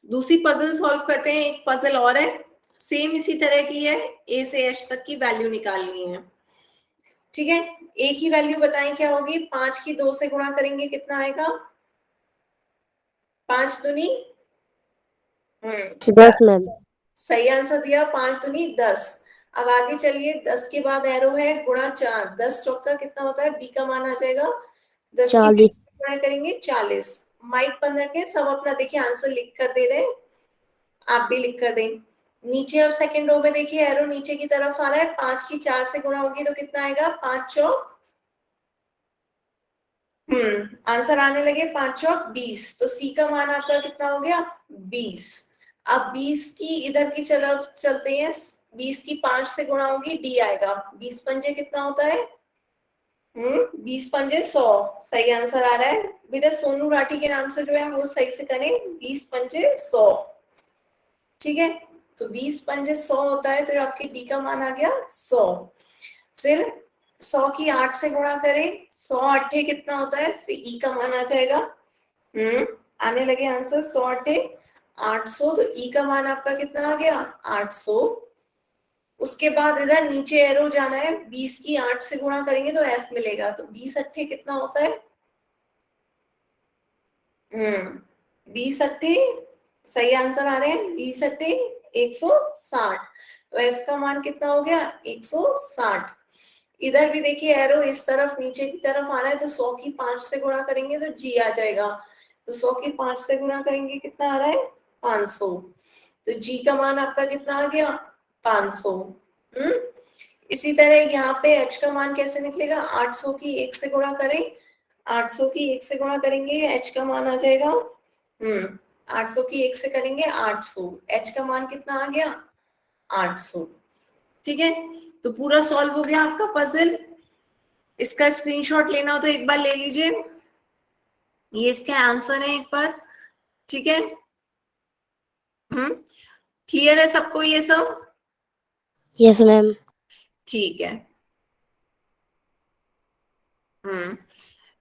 दूसरी पजल सॉल्व करते हैं। एक पजल और है, सेम इसी तरह की है, ए से एच तक की वैल्यू निकालनी है। ठीक है, एक ही वैल्यू बताएं क्या होगी। 5 की 2 से गुणा करेंगे कितना आएगा, 5 दूनी 10 मैम। सही आंसर दिया, 5 दूनी 10। अब आगे चलिए, 10 के बाद एरो है गुणा 4, 10 चौका कितना होता है, बी का मान आ जाएगा 10 की 40। गुणा करेंगे 40। माइक बंद रखें, सब अपना देखिए आंसर लिख कर दे रहे हैं, आप भी लिख कर दें। नीचे अब सेकंड रो में देखिए एरो नीचे की तरफ आ रहा है, 5 की 4 से गुणा होगी तो कितना आएगा, 5 चौक आंसर आने लगे, 5 चौक 20। तो सी का मान आपका कितना हो गया, 20। अब 20 की इधर की तरफ चलते हैं, 20 की 5 से गुणा होगी, डी आएगा। 20 पंजे कितना होता है, 20 पंजे 100। सही आंसर आ रहा है बेटा, सोनू राठी के नाम से जो है वो सही से करें, 20 पंजे 100। ठीक है, तो 20 पंजे 100 होता है, तो आपके डी का मान आ गया 100। फिर 100 की 8 से गुणा करें, 100 अट्ठे कितना होता है, फिर ई का मान आ जाएगा। आने लगे आंसर, 100 अट्ठे 800, तो ई का मान आपका कितना आ गया, 800। उसके बाद इधर नीचे एरो जाना है, 20 की 8 से गुणा करेंगे तो एफ मिलेगा, तो 20 अट्ठे कितना होता है, 20 अट्ठे, सही आंसर आ रहे हैं, 20 अट्ठे 160। तो एफ का मान कितना हो गया, 160। इधर भी देखिए एरो इस तरफ नीचे की तरफ आना है, तो 100 की 5 से गुणा करेंगे तो जी आ जाएगा। तो 100 की 5 से गुणा करेंगे कितना आ रहा है, 500। तो जी का मान आपका कितना आ गया, 500। इसी तरह यहाँ पे एच का मान कैसे निकलेगा, 800 की 1 से गुणा करें, 800 की 1 से गुणा करेंगे एच का मान आ जाएगा, 800 की 1 से करेंगे 800, एच का मान कितना आ गया, 800। ठीक है, तो पूरा सॉल्व हो गया आपका पजल। इसका स्क्रीनशॉट लेना हो तो एक बार ले लीजिए, ये इसका आंसर है एक बार। ठीक है, क्लियर है सबको ये सब, यस मैम। ठीक है।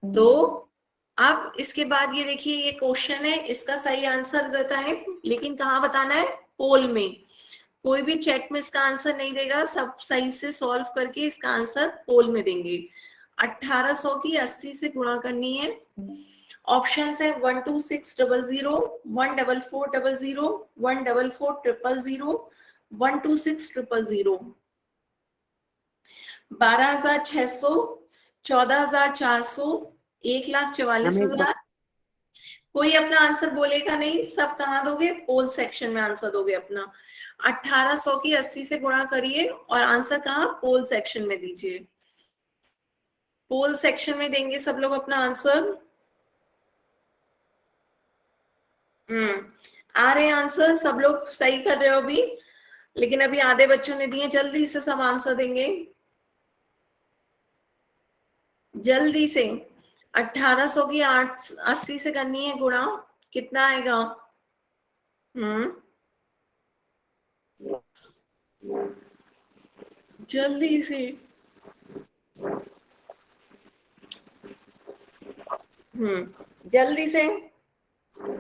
तो अब इसके बाद ये देखिए, ये क्वेश्चन है, इसका सही आंसर रहता है, लेकिन कहाँ बताना है, पोल में। कोई भी चैट में इसका आंसर नहीं देगा, सब सही से सॉल्व करके इसका आंसर पोल में देंगे। 1800 की 80 से गुणा करनी है। ऑप्शन है 12600, 14400, 14400, 12600, 12600, 14400, 1,44,000। कोई अपना आंसर बोलेगा नहीं, सब कहाँ दोगे, पोल सेक्शन में आंसर दोगे अपना। 1800 की 80 से गुणा करिए और आंसर कहाँ, पोल सेक्शन में दीजिए। पोल सेक्शन में देंगे सब लोग अपना आंसर। आ रहे हैं आंसर, सब लोग सही कर रहे हो अभी, लेकिन अभी आधे बच्चों ने दिए, जल्दी से सब आंसर देंगे, जल्दी से। 1800 की 80 से करनी है गुणा, कितना आएगा, जल्दी से, जल्दी से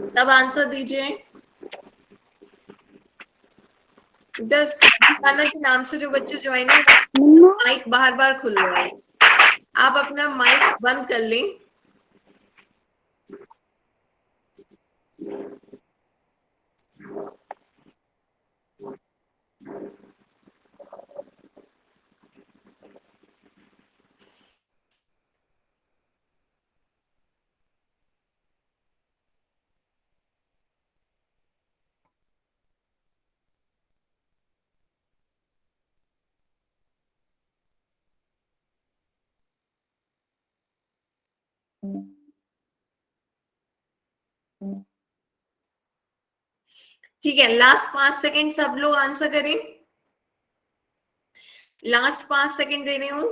सब आंसर दीजिए। 10 के नाम से जो बच्चे ज्वाइन है, माइक बार बार खुल रहा है, आप अपना माइक बंद कर लें। ठीक है, लास्ट 5 सेकंड सब लोग आंसर करें, लास्ट 5 सेकंड दे रही हूं,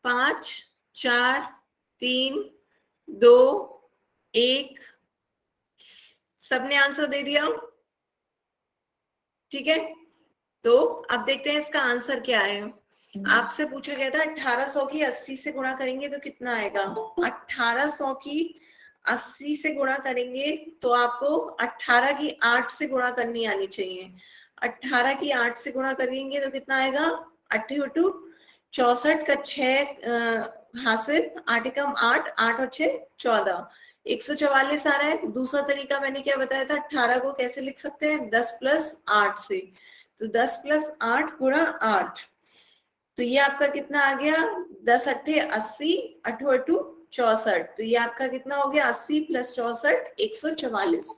5 4 3 2 1, सबने आंसर दे दिया। ठीक है, तो अब देखते हैं इसका आंसर क्या है। आपसे पूछा गया था 1800 की 80 से गुणा करेंगे तो कितना आएगा। 1800 की 80 से गुणा करेंगे तो आपको 18 की 8 से गुणा करनी आनी चाहिए। 18 की 8 से गुणा करेंगे तो कितना आएगा? 8 64 का 6 हासिल, 8 एकम 8, 8 और 6 14, 144 आ रहा है। दूसरा तरीका मैंने क्या बताया था, 18 को कैसे लिख सकते हैं? 10 प्लस 8 से, तो 10 प्लस 8 गुणा 8, तो ये आपका कितना आ गया? 10 अट्ठे 80, 8 अट्ठू 64, तो ये आपका कितना हो गया? 80 प्लस 64 144।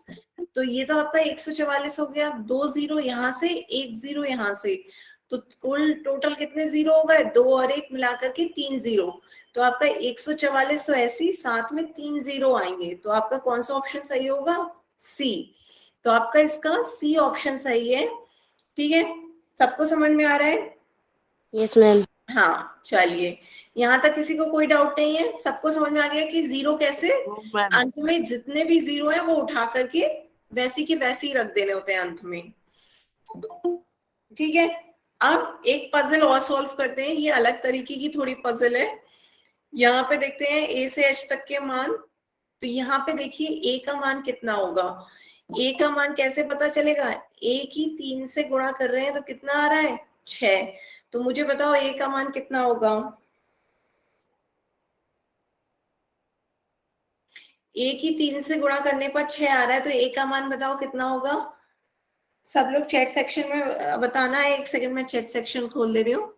तो ये तो आपका 144 हो गया। 2 जीरो यहाँ से, 1 जीरो यहाँ से, तो कुल टोटल कितने जीरो हो गए? 2 और 1 मिलाकर के 3 जीरो। तो आपका 144 तो ऐसे ही साथ में 3 जीरो आएंगे, तो आपका कौन सा ऑप्शन सही होगा? सी। तो आपका इसका सी ऑप्शन सही है। ठीक है, सबको समझ में आ रहा है? Yes, ma'am. हाँ, चलिए, यहाँ तक किसी को कोई डाउट नहीं है? सबको समझ में आ गया कि जीरो कैसे अंत में जितने भी जीरो है वो उठा करके वैसी की वैसी रख देने होते हैं अंत में। ठीक है, अब एक पजल और सॉल्व करते हैं। ये अलग तरीके की थोड़ी पजल है। यहाँ पे देखते हैं ए से एच तक के मान। तो यहाँ पे देखिए ए का मान कितना होगा? ए का मान कैसे पता चलेगा? ए की 3 से गुणा कर रहे हैं तो कितना आ रहा है? 6। तो मुझे बताओ ए का मान कितना होगा? ए की 3 से गुणा करने पर 6 आ रहा है, तो ए का मान बताओ कितना होगा? सब लोग चैट सेक्शन में बताना है। एक सेकंड में चैट सेक्शन खोल दे रही हूँ।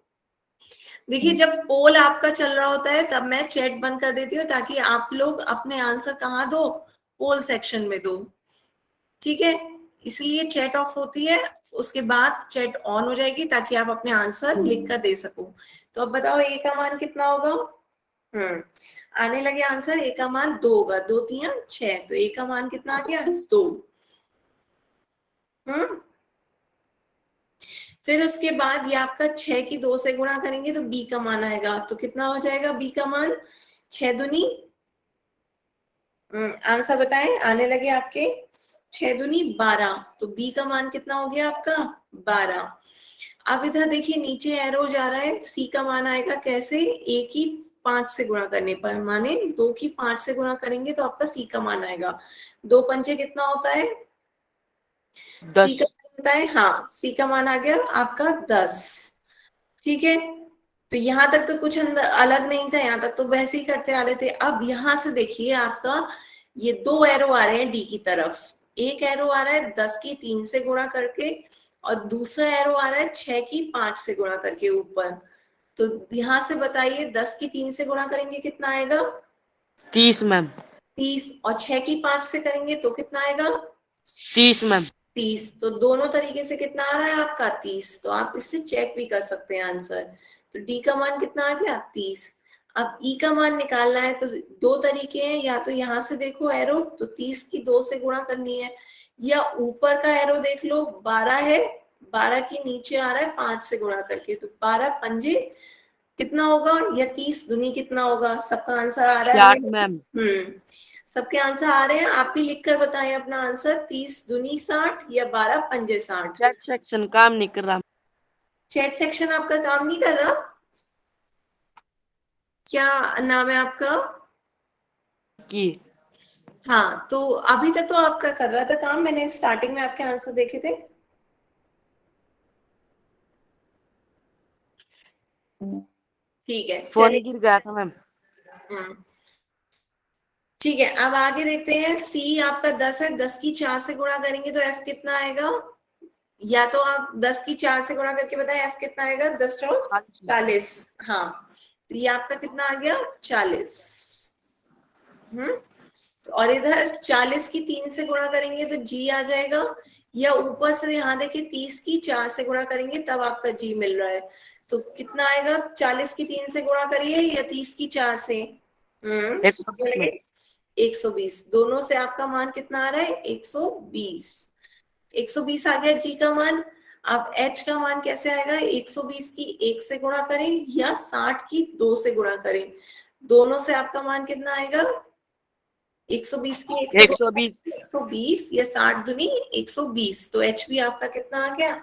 देखिए, जब पोल आपका चल रहा होता है तब मैं चैट बंद कर देती हूँ ताकि आप लोग अपने आंसर कहाँ दो? पोल सेक्शन में दो। ठीक है, इसलिए चैट ऑफ होती है, उसके बाद चैट ऑन हो जाएगी ताकि आप अपने आंसर लिख कर दे सको। तो अब बताओ ए का मान कितना होगा? आने लगे आंसर। ए का मान 2 होगा, 2 3 6, तो ए का मान कितना आ गया? 2। फिर उसके बाद ये आपका 6 की 2 से गुणा करेंगे तो बी का मान आएगा, तो कितना हो जाएगा बी का मान? 6 दूनी, आंसर बताएं, आने लगे आपके। 6 दूनी 12, तो बी का मान कितना हो गया आपका? 12। अब इधर देखिए नीचे एरो जा रहा है, सी का मान आएगा कैसे? ए की 5 से गुणा करने पर, माने 2 की 5 से गुणा करेंगे तो आपका सी का मान आएगा। 2 पंचे कितना होता है? 10। सी का होता है, हाँ, सी का मान आ गया आपका 10। ठीक है, तो यहाँ तक तो कुछ अलग नहीं था, यहाँ तक तो वैसे ही करते आ रहे थे। अब यहाँ से देखिए आपका ये 2 एरो आ रहे हैं डी की तरफ। एक एरो आ रहा है 10 की 3 से गुणा करके, और दूसरा एरो आ रहा है 6 की 5 से गुणा करके ऊपर। तो यहाँ से बताइए 10 की 3 से गुणा करेंगे कितना आएगा? 30 मैम। 30, और 6 की 5 से करेंगे तो कितना आएगा? 30 मैम। 30। तो दोनों तरीके से कितना आ रहा है आपका? 30। तो आप इससे चेक भी कर सकते हैं आंसर। तो डी का मान कितना आ गया? 30। अब ई का मान निकालना है तो 2 तरीके हैं, या तो यहाँ से देखो एरो, तो 30 की 2 से गुणा करनी है, या ऊपर का एरो देख लो, 12 है, 12 की नीचे आ रहा है 5 से गुणा करके, तो 12 पंजे कितना होगा? या 30 दूनी कितना होगा? सबका आंसर आ रहा है? 60 मैम। सबके आंसर आ रहे हैं, आप भी लिखकर बताएं अपना आंसर। 30 दूनी 60 या 12 पंजे 60? चैट सेक्शन काम नहीं कर रहा। चैट सेक्शन आपका काम नहीं कर रहा? क्या नाम है आपका? की हाँ, तो अभी तक तो आपका कर रहा था काम, मैंने स्टार्टिंग में आपके आंसर देखे थे। ठीक है, फोन चलिए। गिर गया था मैम। ठीक है, अब आगे देखते हैं। सी आपका 10 है, 10 की 4 से गुणा करेंगे तो एफ कितना आएगा? या तो आप 10 की 4 से गुणा करके बताएं एफ कितना आएगा? 10 40। हाँ, तो ये आपका कितना आ गया? 40। और इधर 40 की 3 से गुणा करेंगे तो जी आ जाएगा, या ऊपर से यहाँ देखिए 30 की 4 से गुणा करेंगे तब आपका जी मिल रहा है। तो कितना आएगा? 40 की 3 से गुणा करिए या 30 की 4 से? 120 में। 120। दोनों से आपका मान कितना आ रहा है? 120। 120 आ गया जी का मान। अब एच का मान कैसे आएगा? 120 की 1 से गुणा करें या 60 की 2 से गुणा करें, दोनों से आपका मान कितना आएगा? 120 की 1 से 120 या 60 दूनी 120, तो एच भी आपका कितना आ गया?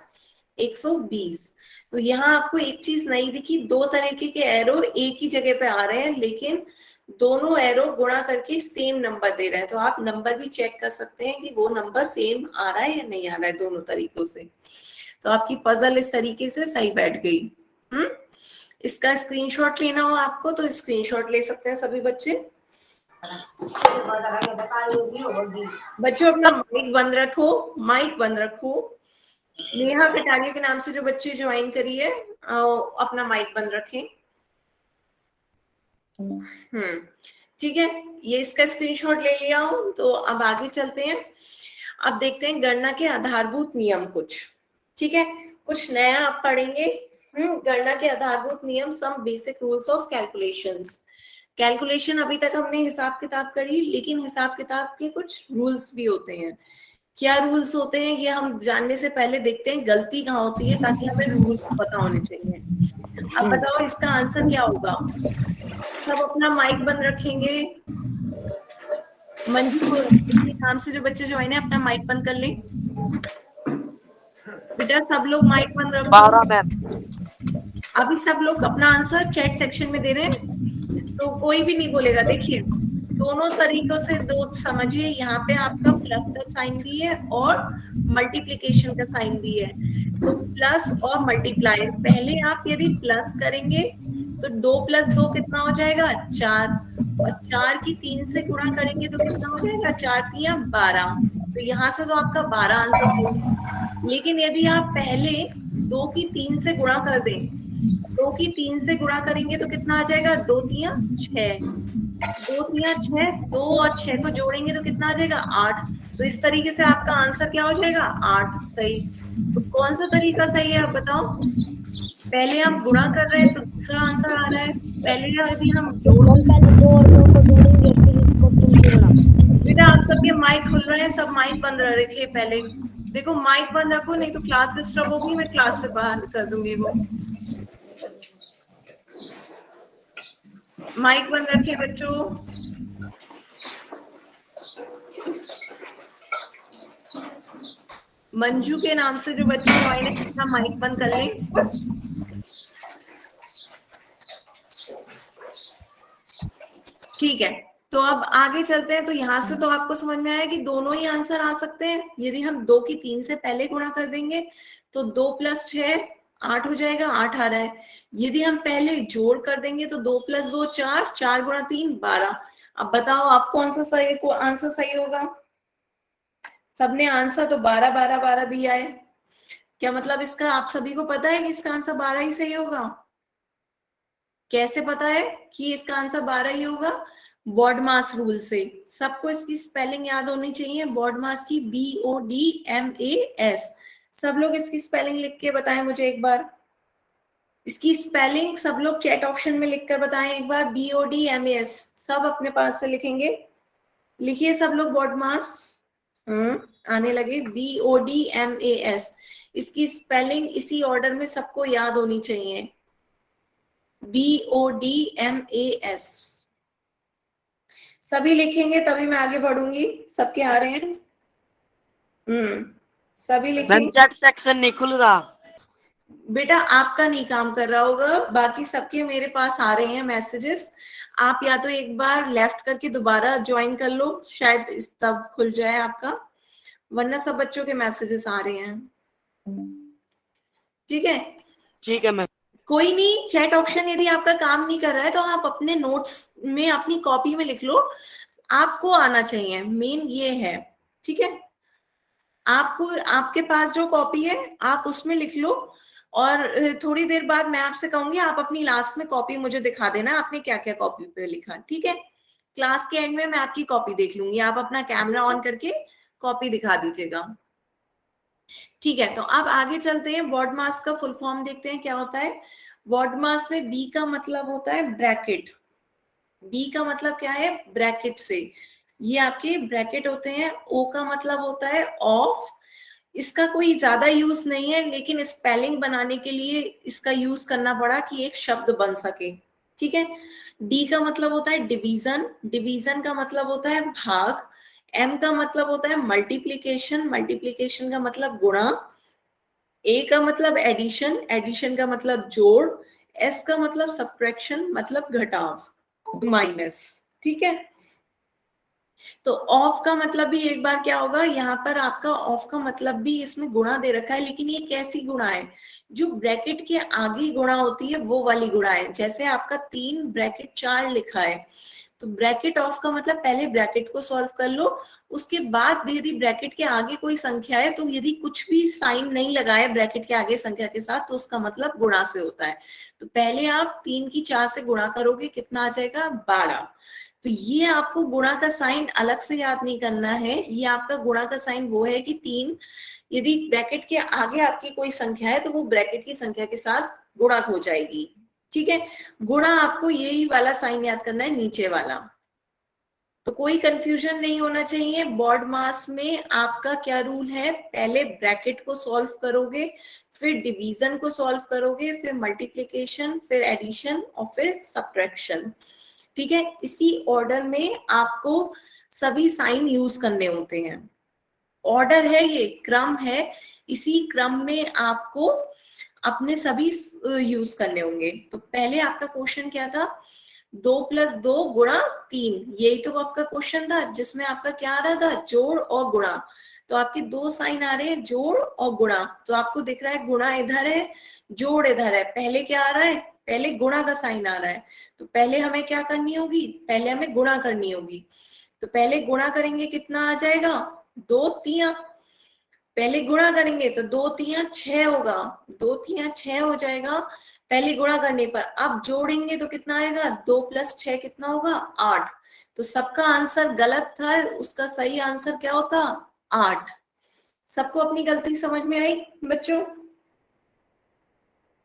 120। तो यहाँ आपको एक चीज नहीं दिखी, 2 तरीके के एरो एक ही जगह पे आ रहे हैं, लेकिन दोनों एरो गुणा करके सेम नंबर दे रहे हैं, तो आप नंबर भी चेक कर सकते हैं कि वो नंबर सेम आ रहा है या नहीं आ रहा है दोनों तरीकों से। तो आपकी पजल इस तरीके से सही बैठ गई। इसका स्क्रीनशॉट लेना हो आपको तो स्क्रीनशॉट ले सकते हैं सभी बच्चे। बच्चों अपना माइक बंद रखो, माइक बंद रखो। नेहा कटारिया के नाम से जो बच्चे ज्वाइन करिए अपना माइक बंद रखें। ठीक है, ये इसका स्क्रीनशॉट ले लिया हूं। तो अब आगे चलते हैं। अब देखते हैं गणना के आधारभूत नियम कुछ। ठीक है, कुछ नया आप पढ़ेंगे। गणना के आधारभूत नियम, some basic rules of calculations. Calculation अभी तक हमने हिसाब किताब करी, लेकिन हिसाब किताब के कुछ रूल्स भी होते हैं। क्या रूल्स होते हैं ये हम जानने से पहले देखते हैं गलती कहाँ होती है, ताकि हमें रूल्स पता होने चाहिए। अब बताओ इसका आंसर क्या होगा। सब अपना माइक बंद रखेंगे। मंजू के नाम से जो बच्चे ज्वाइन है अपना माइक बंद कर ले। बेटा सब लोग माइक बंद रखो। 12 मैम। अभी सब लोग अपना आंसर चैट सेक्शन में दे रहे हैं, तो कोई भी नहीं बोलेगा। देखिए दोनों तरीकों से दो समझिए। यहाँ पे आपका प्लस का साइन भी है और मल्टीप्लिकेशन का साइन भी है। तो प्लस और मल्टीप्लाई, पहले आप यदि प्लस करेंगे तो 2 + 2 कितना हो जाएगा 4, और 4 की 3 से गुणा करेंगे तो कितना हो जाएगा 4 × 3 = 12। तो यहाँ से तो आपका 12 आंसर सही है। लेकिन यदि आप पहले 2 की 3 से गुणा कर दें, 2 की 3 से गुणा करेंगे तो कितना आ जाएगा 2 × 3 = 6, 2 × 3 = 6, 2 और 6 को जोड़ेंगे तो कितना आ जाएगा 8। तो इस तरीके से आपका आंसर क्या हो जाएगा 8 सही। तो कौन सा तरीका सही है आप बताओ। पहले हम गुणा कर रहे हैं तो दूसरा आंसर आ रहा है, पहले यदि हम पहले 2 और 2 को जोड़ेंगे फिर इसको 3 से गुणा। बेटा आप सबके माइक खुल रहे हैं, सब माइक बंद रखिए। पहले देखो माइक बंद रखो, नहीं तो क्लास डिस्टर्ब होगी, मैं क्लास से बाहर कर दूंगी। वो माइक बंद रखिए बच्चों। मंजू के नाम से जो बच्चे ज्वाइन है अपना माइक बंद कर लें। ठीक है, तो अब आगे चलते हैं। तो यहाँ से तो आपको समझ में आया कि दोनों ही आंसर आ सकते हैं। यदि हम 2 की 3 से पहले गुणा कर देंगे तो 2 + 6 = 8 हो जाएगा, 8 आ रहा है। यदि हम पहले जोड़ कर देंगे तो 2 + 2 4, 4 × 3 = 12। अब बताओ आप कौन सा सही को आंसर सही होगा। सबने आंसर तो 12 12 12 दिया है। क्या मतलब इसका आप सभी को पता है कि इसका आंसर 12 ही सही होगा। कैसे पता है कि इसका आंसर 12 ही होगा। बॉडमास रूल से। सबको इसकी स्पेलिंग याद होनी चाहिए। बॉडमास की BODMAS। सब लोग इसकी स्पेलिंग लिख के बताएं मुझे एक बार। इसकी स्पेलिंग सब लोग चैट ऑप्शन में लिखकर बताएं एक बार। BODMAS सब अपने पास से लिखेंगे। लिखिए सब लोग बॉडमास। आने लगे BODMAS। इसकी स्पेलिंग इसी ऑर्डर में सबको याद होनी चाहिए। BODMAS सभी लिखेंगे तभी मैं आगे बढ़ूंगी। सबके आ रहे हैं। सभी लिखेंगे। चैट सेक्शन नहीं खुल रहा। बेटा आपका नहीं काम कर रहा होगा, बाकी सबके मेरे पास आ रहे हैं मैसेजेस। आप या तो एक बार लेफ्ट करके दोबारा ज्वाइन कर लो, शायद तब खुल जाए आपका, वरना सब बच्चों के मैसेजेस आ रहे हैं। ठीक है, ठीक है मैम। कोई नहीं, चैट ऑप्शन यदि आपका काम नहीं कर रहा है तो आप अपने नोट्स में अपनी कॉपी में लिख लो। आपको आना चाहिए, मेन ये है। ठीक है, आपको आपके पास जो कॉपी है आप उसमें लिख लो, और थोड़ी देर बाद मैं आपसे कहूंगी आप अपनी लास्ट में कॉपी मुझे दिखा देना आपने क्या क्या कॉपी पे लिखा। ठीक है, क्लास के एंड में मैं आपकी कॉपी देख लूंगी, आप अपना कैमरा ऑन करके कॉपी दिखा दीजिएगा। ठीक है, तो अब आगे चलते हैं। बॉडमास का फुल फॉर्म देखते हैं क्या होता है। बॉडमास में बी का मतलब होता है ब्रैकेट। बी का मतलब क्या है, ब्रैकेट से। ये आपके ब्रैकेट होते हैं। ओ का मतलब होता है ऑफ। इसका कोई ज्यादा यूज नहीं है, लेकिन स्पेलिंग बनाने के लिए इसका यूज करना पड़ा कि एक शब्द बन सके। ठीक है, डी का मतलब होता है डिवीजन। डिवीजन का मतलब होता है भाग। एम का मतलब होता है मल्टीप्लीकेशन। मल्टीप्लीकेशन का मतलब गुणा। ए का मतलब एडिशन। एडिशन का मतलब जोड़। एस का मतलब सब्ट्रैक्शन, मतलब घटाव। माइनस। ठीक है, तो ऑफ का मतलब भी एक बार क्या होगा, यहाँ पर आपका ऑफ का मतलब भी इसमें गुणा दे रखा है, लेकिन ये कैसी गुणा है, जो ब्रैकेट के आगे गुणा होती है वो वाली गुणा है। जैसे आपका 3 ब्रैकेट 4 लिखा है, तो ब्रैकेट ऑफ का मतलब पहले ब्रैकेट को सॉल्व कर लो, उसके बाद यदि ब्रैकेट के आगे कोई संख्या है, तो यदि कुछ भी साइन नहीं लगाए ब्रैकेट के आगे संख्या के साथ, तो उसका मतलब गुणा से होता है। तो पहले आप 3 की 4 से गुणा करोगे, कितना आ जाएगा 12। तो ये आपको गुणा का साइन अलग से याद नहीं करना है, ये आपका गुणा का साइन वो है कि 3 यदि ब्रैकेट के आगे आपकी कोई संख्या है, तो वो ब्रैकेट की संख्या के साथ गुणा हो जाएगी। ठीक है, गुणा आपको यही वाला साइन याद करना है, नीचे वाला। तो कोई कंफ्यूजन नहीं होना चाहिए। बॉड मास में आपका क्या रूल है, पहले ब्रैकेट को सॉल्व करोगे, फिर डिवीजन को सॉल्व करोगे, फिर मल्टीप्लिकेशन, फिर एडिशन और फिर सब्ट्रैक्शन। ठीक है, इसी ऑर्डर में आपको सभी साइन यूज करने होते हैं। ऑर्डर है, ये क्रम है, इसी क्रम में आपको अपने सभी यूज करने होंगे। तो पहले आपका क्वेश्चन क्या था, 2 + 2 × 3, यही तो आपका क्वेश्चन था, जिसमें आपका क्या आ रहा था, जोड़ और गुणा। तो आपके दो साइन आ रहे हैं, जोड़ और गुणा। तो आपको दिख रहा है गुणा इधर है, जोड़ इधर है। पहले क्या आ रहा है, पहले गुणा का साइन आ रहा है, तो पहले हमें क्या करनी होगी, पहले हमें गुणा करनी होगी। तो पहले गुणा करेंगे, कितना आ जाएगा, 2 तिया। पहले गुणा करेंगे तो 2 तिया 6 होगा, 2 तिया 6 हो जाएगा पहले गुणा करने पर। अब जोड़ेंगे तो कितना आएगा, 2 + 6 कितना होगा, 8। तो सबका आंसर गलत था, उसका सही आंसर क्या होता, 8। सबको अपनी गलती समझ में आई बच्चों?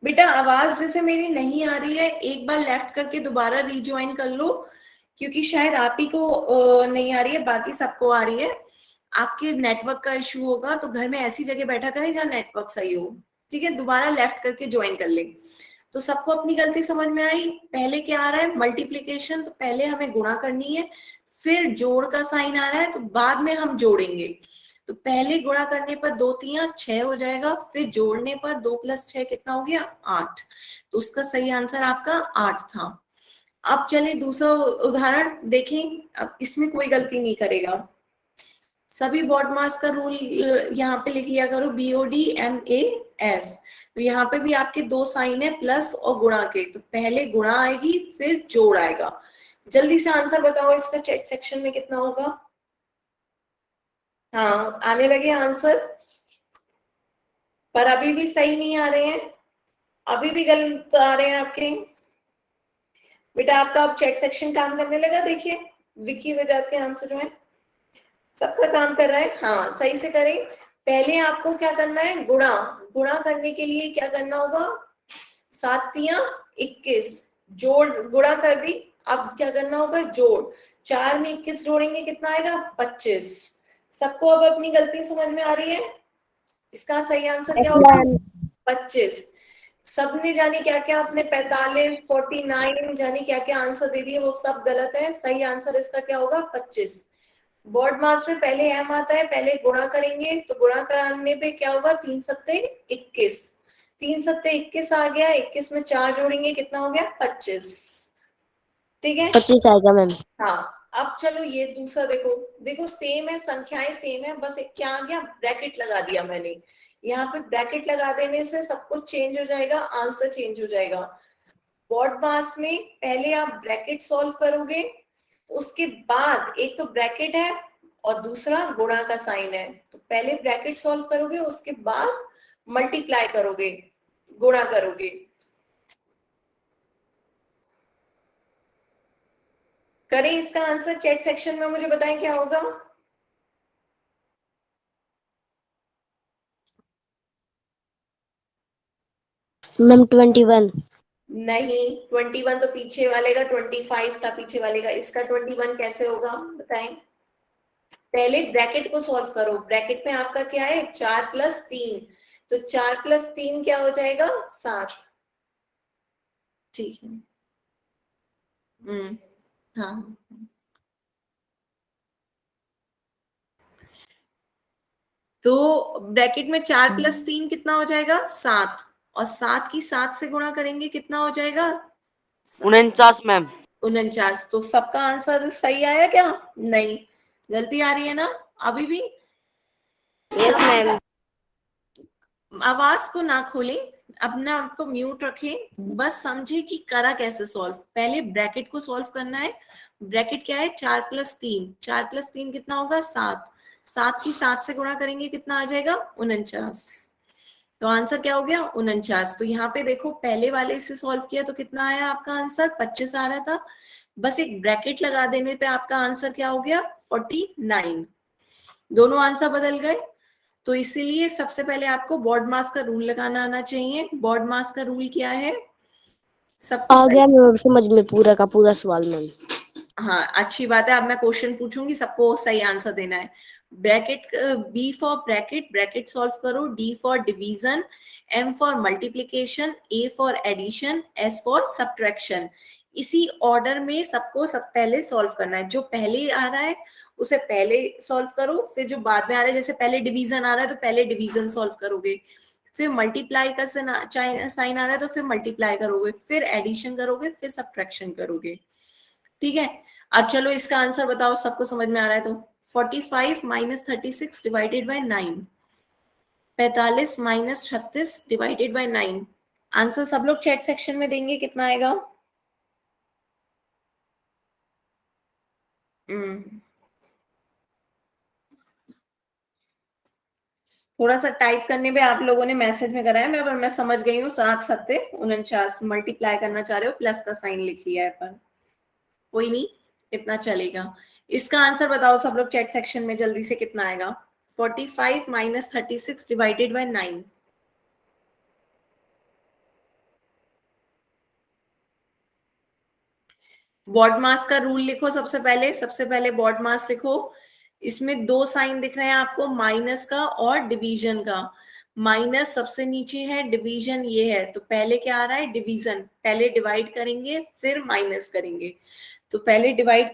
बेटा आवाज जैसे मेरी नहीं आ रही है, एक बार लेफ्ट करके दोबारा रिज्वाइन कर लो, क्योंकि शायद आप ही को नहीं आ रही है, बाकी सबको आ रही है। आपके नेटवर्क का इशू होगा, तो घर में ऐसी जगह बैठा करें जहाँ नेटवर्क सही हो। ठीक है, दोबारा लेफ्ट करके ज्वाइन कर ले। तो सबको अपनी गलती समझ में आई? पहले क्या आ रहा है, मल्टीप्लीकेशन, तो पहले हमें गुणा करनी है, फिर जोड़ का साइन आ रहा है, तो बाद में हम जोड़ेंगे। तो पहले गुणा करने पर 2 तिया 6 हो जाएगा, फिर जोड़ने पर 2 + 6 कितना हो गया, 8। तो उसका सही आंसर आपका 8 था। अब चले दूसरा उदाहरण देखें। अब इसमें कोई गलती नहीं करेगा, सभी बॉड मास का रूल यहाँ पे लिख लिया करो, BODMAS। तो यहाँ पे भी आपके दो साइन है, प्लस और गुणा के, तो पहले गुणा आएगी फिर जोड़ आएगा। जल्दी से आंसर बताओ, इसका चैट सेक्शन में कितना होगा? हाँ, आने लगे आंसर, पर अभी भी सही नहीं आ रहे हैं, अभी भी गलत आ रहे हैं आपके। बेटा आपका अब चैट सेक्शन काम करने लगा, देखिए विकी वजह के आंसर में सबका काम कर रहा है। हाँ, सही से करें। पहले आपको क्या करना है, गुणा। गुणा करने के लिए क्या करना होगा, 7 तिया 21, जोड़ गुणा कर दी। अब क्या करना होगा, जोड़। 4 में 21 जोड़ेंगे, कितना आएगा, 25। सबको अब अपनी गलती समझ में आ रही है? इसका सही आंसर क्या होगा, 25। सबने जाने क्या क्या अपने 45, 49 जाने क्या क्या आंसर दे दिए, वो सब गलत है। सही आंसर इसका क्या होगा, 25। बॉड मास में पहले m आता है, पहले गुणा करेंगे, तो गुणा करने पे क्या होगा, 3 सत्ते 21, 3 सत्ते 21 आ गया, 21 में 4 जोड़ेंगे, कितना हो गया, 25। ठीक है, 25 आएगा मैम। हाँ। अब चलो ये दूसरा देखो, देखो सेम है, संख्याएं सेम है, बस एक क्या आ गया, ब्रैकेट लगा दिया मैंने। यहाँ पे ब्रैकेट लगा देने से सब कुछ चेंज हो जाएगा, आंसर चेंज हो जाएगा। बॉड मास में पहले आप ब्रैकेट सॉल्व करोगे, उसके बाद एक तो ब्रैकेट है और दूसरा गुणा का साइन है, तो पहले ब्रैकेट सॉल्व करोगे, उसके बाद मल्टीप्लाई करोगे, गुणा करोगे। करें इसका आंसर, चैट सेक्शन में मुझे बताएं क्या होगा। मैम 21। नहीं, 21 तो पीछे वाले का, 25 था पीछे वाले का, इसका 21 कैसे होगा बताएं? पहले ब्रैकेट को सॉल्व करो, ब्रैकेट में आपका क्या है, 4 + 3, तो 4 + 3 क्या हो जाएगा, 7। ठीक है, हाँ। तो ब्रैकेट में 4 + 3 कितना हो जाएगा, 7, और 7 की 7 से गुणा करेंगे, कितना हो जाएगा, 49 मैम। 49। तो सबका आंसर सही आया क्या? नहीं, गलती आ रही है ना अभी भी? Yes, ma'am. आवाज को ना खोलें, अपने आप को म्यूट रखें, बस समझे कि करा कैसे सॉल्व। पहले ब्रैकेट को सॉल्व करना है। ब्रैकेट क्या है? 4+3, 4+3 कितना होगा? 7। 7 की 7 से गुणा करेंगे कितना आ जाएगा? 49। तो आंसर क्या हो गया? 49। तो यहाँ पे देखो, पहले वाले से सॉल्व किया तो कितना आया आपका आंसर? 25 आ रहा था। बस एक ब्रैकेट लगा देने पे आपका आंसर क्या हो गया? 49। दोनों आंसर बदल गए। तो इसीलिए सबसे पहले आपको बॉड मास का रूल लगाना आना चाहिए। बॉड मास का रूल क्या है? सबको आ गया मैम समझ में पूरा का पूरा सवाल मैम। हाँ, अच्छी बात है। अब मैं क्वेश्चन पूछूंगी, सबको सही आंसर देना है। Bracket, B for bracket, bracket solve करो। D for division, M for multiplication, A for addition, S for subtraction. इसी ऑर्डर में सबको सब पहले सॉल्व करना है। जो पहले आ रहा है उसे पहले सॉल्व करो, फिर जो बाद में आ रहा है, जैसे पहले डिवीजन आ रहा है तो पहले डिवीजन सॉल्व करोगे, फिर मल्टीप्लाई का साइन आ रहा है तो फिर मल्टीप्लाई करोगे, फिर एडिशन करोगे, फिर सब्ट्रैक्शन करोगे। ठीक है, अब चलो इसका आंसर बताओ, सबको समझ में आ रहा है तो। 45 minus 36 divided by 9, 45 minus 36 divided by 9। Answer सब लोग चैट सेक्शन में देंगे, कितना आएगा? थोड़ा सा टाइप करने पे आप लोगों ने मैसेज में कराया, मैं समझ गई हूँ। 7×7 = 49 मल्टीप्लाई करना चाह रहे हो, प्लस का साइन लिख लिया है, पर कोई नहीं, इतना चलेगा। इसका आंसर बताओ सब लोग चैट सेक्शन में जल्दी से, कितना आएगा? 45 माइनस 36 डिवाइडेड बाई 9। बॉड मास का रूल लिखो सबसे पहले बॉड मास लिखो। इसमें दो साइन दिख रहे हैं आपको, माइनस का और डिवीजन का। माइनस सबसे नीचे है, डिवीजन ये है, तो पहले क्या आ रहा है? डिवीजन। पहले डिवाइड करेंगे फिर माइनस करेंगे। तो पहले डिवाइड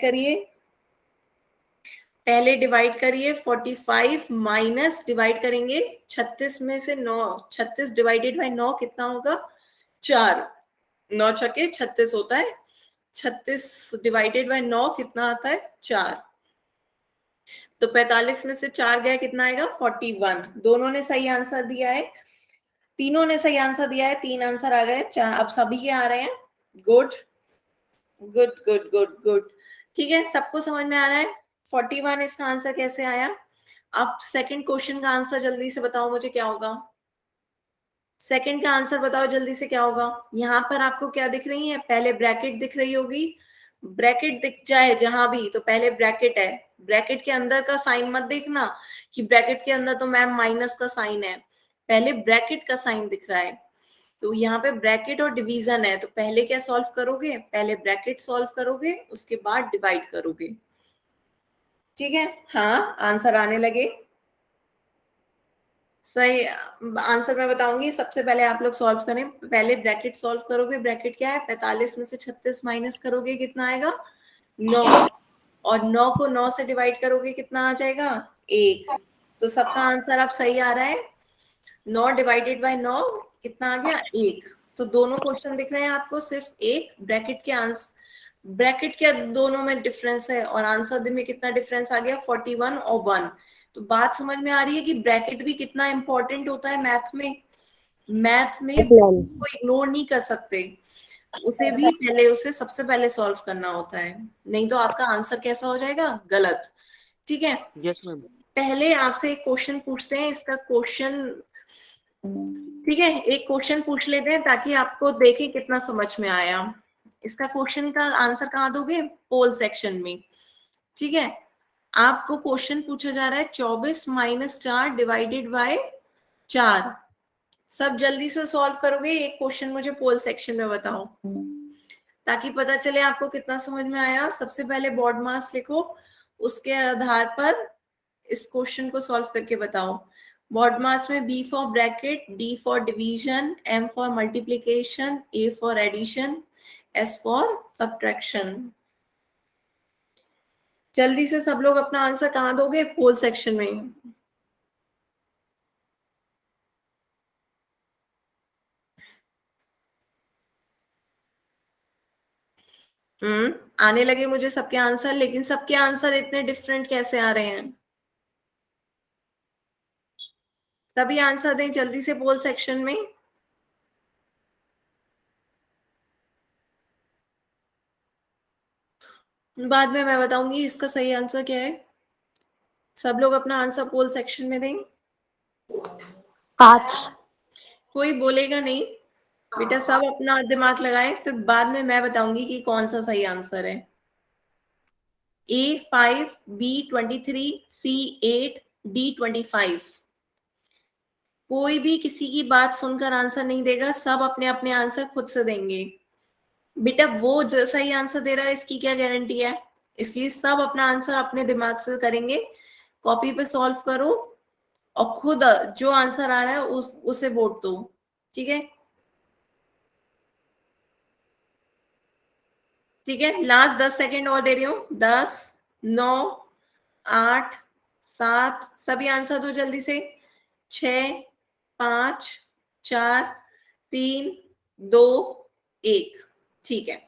करिए, 45 माइनस डिवाइड करेंगे 36 में से 9, 36 डिवाइडेड बाई 9 कितना होगा? 4। 9 छके 36 होता है। 36 डिवाइडेड बाय 9 कितना आता है? 4। तो 45 में से 4 गया, कितना आएगा? 41। दोनों ने सही आंसर दिया है, तीनों ने सही आंसर दिया है, 3 आंसर आ गए। अब सभी के आ रहे हैं। Good good good good good. ठीक है, सबको समझ में आ रहा है? 41 इसका आंसर कैसे आया? अब सेकंड क्वेश्चन का आंसर जल्दी से बताओ मुझे, क्या होगा? सेकंड का आंसर बताओ जल्दी से, क्या होगा? यहाँ पर आपको क्या दिख रही है? पहले ब्रैकेट दिख रही होगी। ब्रैकेट दिख जाए जहां भी तो पहले ब्रैकेट है। ब्रैकेट के अंदर का साइन मत देखना कि ब्रैकेट के अंदर तो मैम माइनस का साइन है, पहले ब्रैकेट का साइन दिख रहा है। तो यहाँ पे ब्रैकेट और डिवीजन है, तो पहले क्या सॉल्व करोगे? पहले ब्रैकेट सॉल्व करोगे, उसके बाद डिवाइड करोगे। ठीक है, हाँ आंसर आने लगे। सही आंसर मैं बताऊंगी, सबसे पहले आप लोग सॉल्व करें। पहले ब्रैकेट सॉल्व करोगे, ब्रैकेट क्या है? 45 में से 36 माइनस करोगे, कितना आएगा? 9। और 9 को 9 से डिवाइड करोगे, कितना आ जाएगा? 1। तो सबका आंसर अब सही आ रहा है। 9 डिवाइडेड बाय 9 कितना आ गया? 1। तो दोनों क्वेश्चन दिख रहे हैं आपको, सिर्फ एक ब्रैकेट के आंसर, ब्रैकेट के दोनों में डिफरेंस है, और आंसर में कितना डिफरेंस आ गया? 41 और 1। तो बात समझ में आ रही है कि ब्रैकेट भी कितना इंपॉर्टेंट होता है मैथ में। मैथ में Yes, ma'am. को इग्नोर नहीं कर सकते, उसे भी पहले, उसे सबसे पहले सॉल्व करना होता है, नहीं तो आपका आंसर कैसा हो जाएगा? गलत। ठीक है, यस मैम। पहले आपसे एक क्वेश्चन पूछते हैं, इसका क्वेश्चन, ठीक है, एक क्वेश्चन पूछ लेते हैं ताकि आपको देखें कितना समझ में आया। इसका क्वेश्चन का आंसर कहाँ दोगे? पोल सेक्शन में। ठीक है, आपको क्वेश्चन पूछा जा रहा है 24 माइनस 4 डिवाइडेड बाय 4। सब जल्दी से सॉल्व करोगे, एक क्वेश्चन मुझे पोल सेक्शन में बताओ ताकि पता चले आपको कितना समझ में आया। सबसे पहले बॉड मास लिखो, उसके आधार पर इस क्वेश्चन को सॉल्व करके बताओ। बॉड मास में B for bracket, D for division, M for multiplication, A for addition, S for subtraction. जल्दी से सब लोग अपना आंसर कहाँ दोगे? पोल सेक्शन में। आने लगे मुझे सबके आंसर, लेकिन सबके आंसर इतने डिफरेंट कैसे आ रहे हैं? सभी आंसर दें जल्दी से पोल सेक्शन में। बाद में मैं बताऊंगी इसका सही आंसर क्या है। सब लोग अपना आंसर पोल सेक्शन में दें। 5। कोई बोलेगा नहीं बेटा, सब अपना दिमाग लगाएं, फिर बाद में मैं बताऊंगी कि कौन सा सही आंसर है। A5, B23, C8, D25। कोई भी किसी की बात सुनकर आंसर नहीं देगा, सब अपने अपने आंसर खुद से देंगे। बेटा वो जो सही आंसर दे रहा है इसकी क्या गारंटी है, इसलिए सब अपना आंसर अपने दिमाग से करेंगे। कॉपी पे सॉल्व करो और खुद जो आंसर आ रहा है उसे वोट दो, ठीक है? ठीक है, लास्ट 10 सेकेंड और दे रही हूँ। 10, 9, 8, 7, सभी आंसर दो जल्दी से। 6, 5, 4, 3, 2, 1। ठीक है,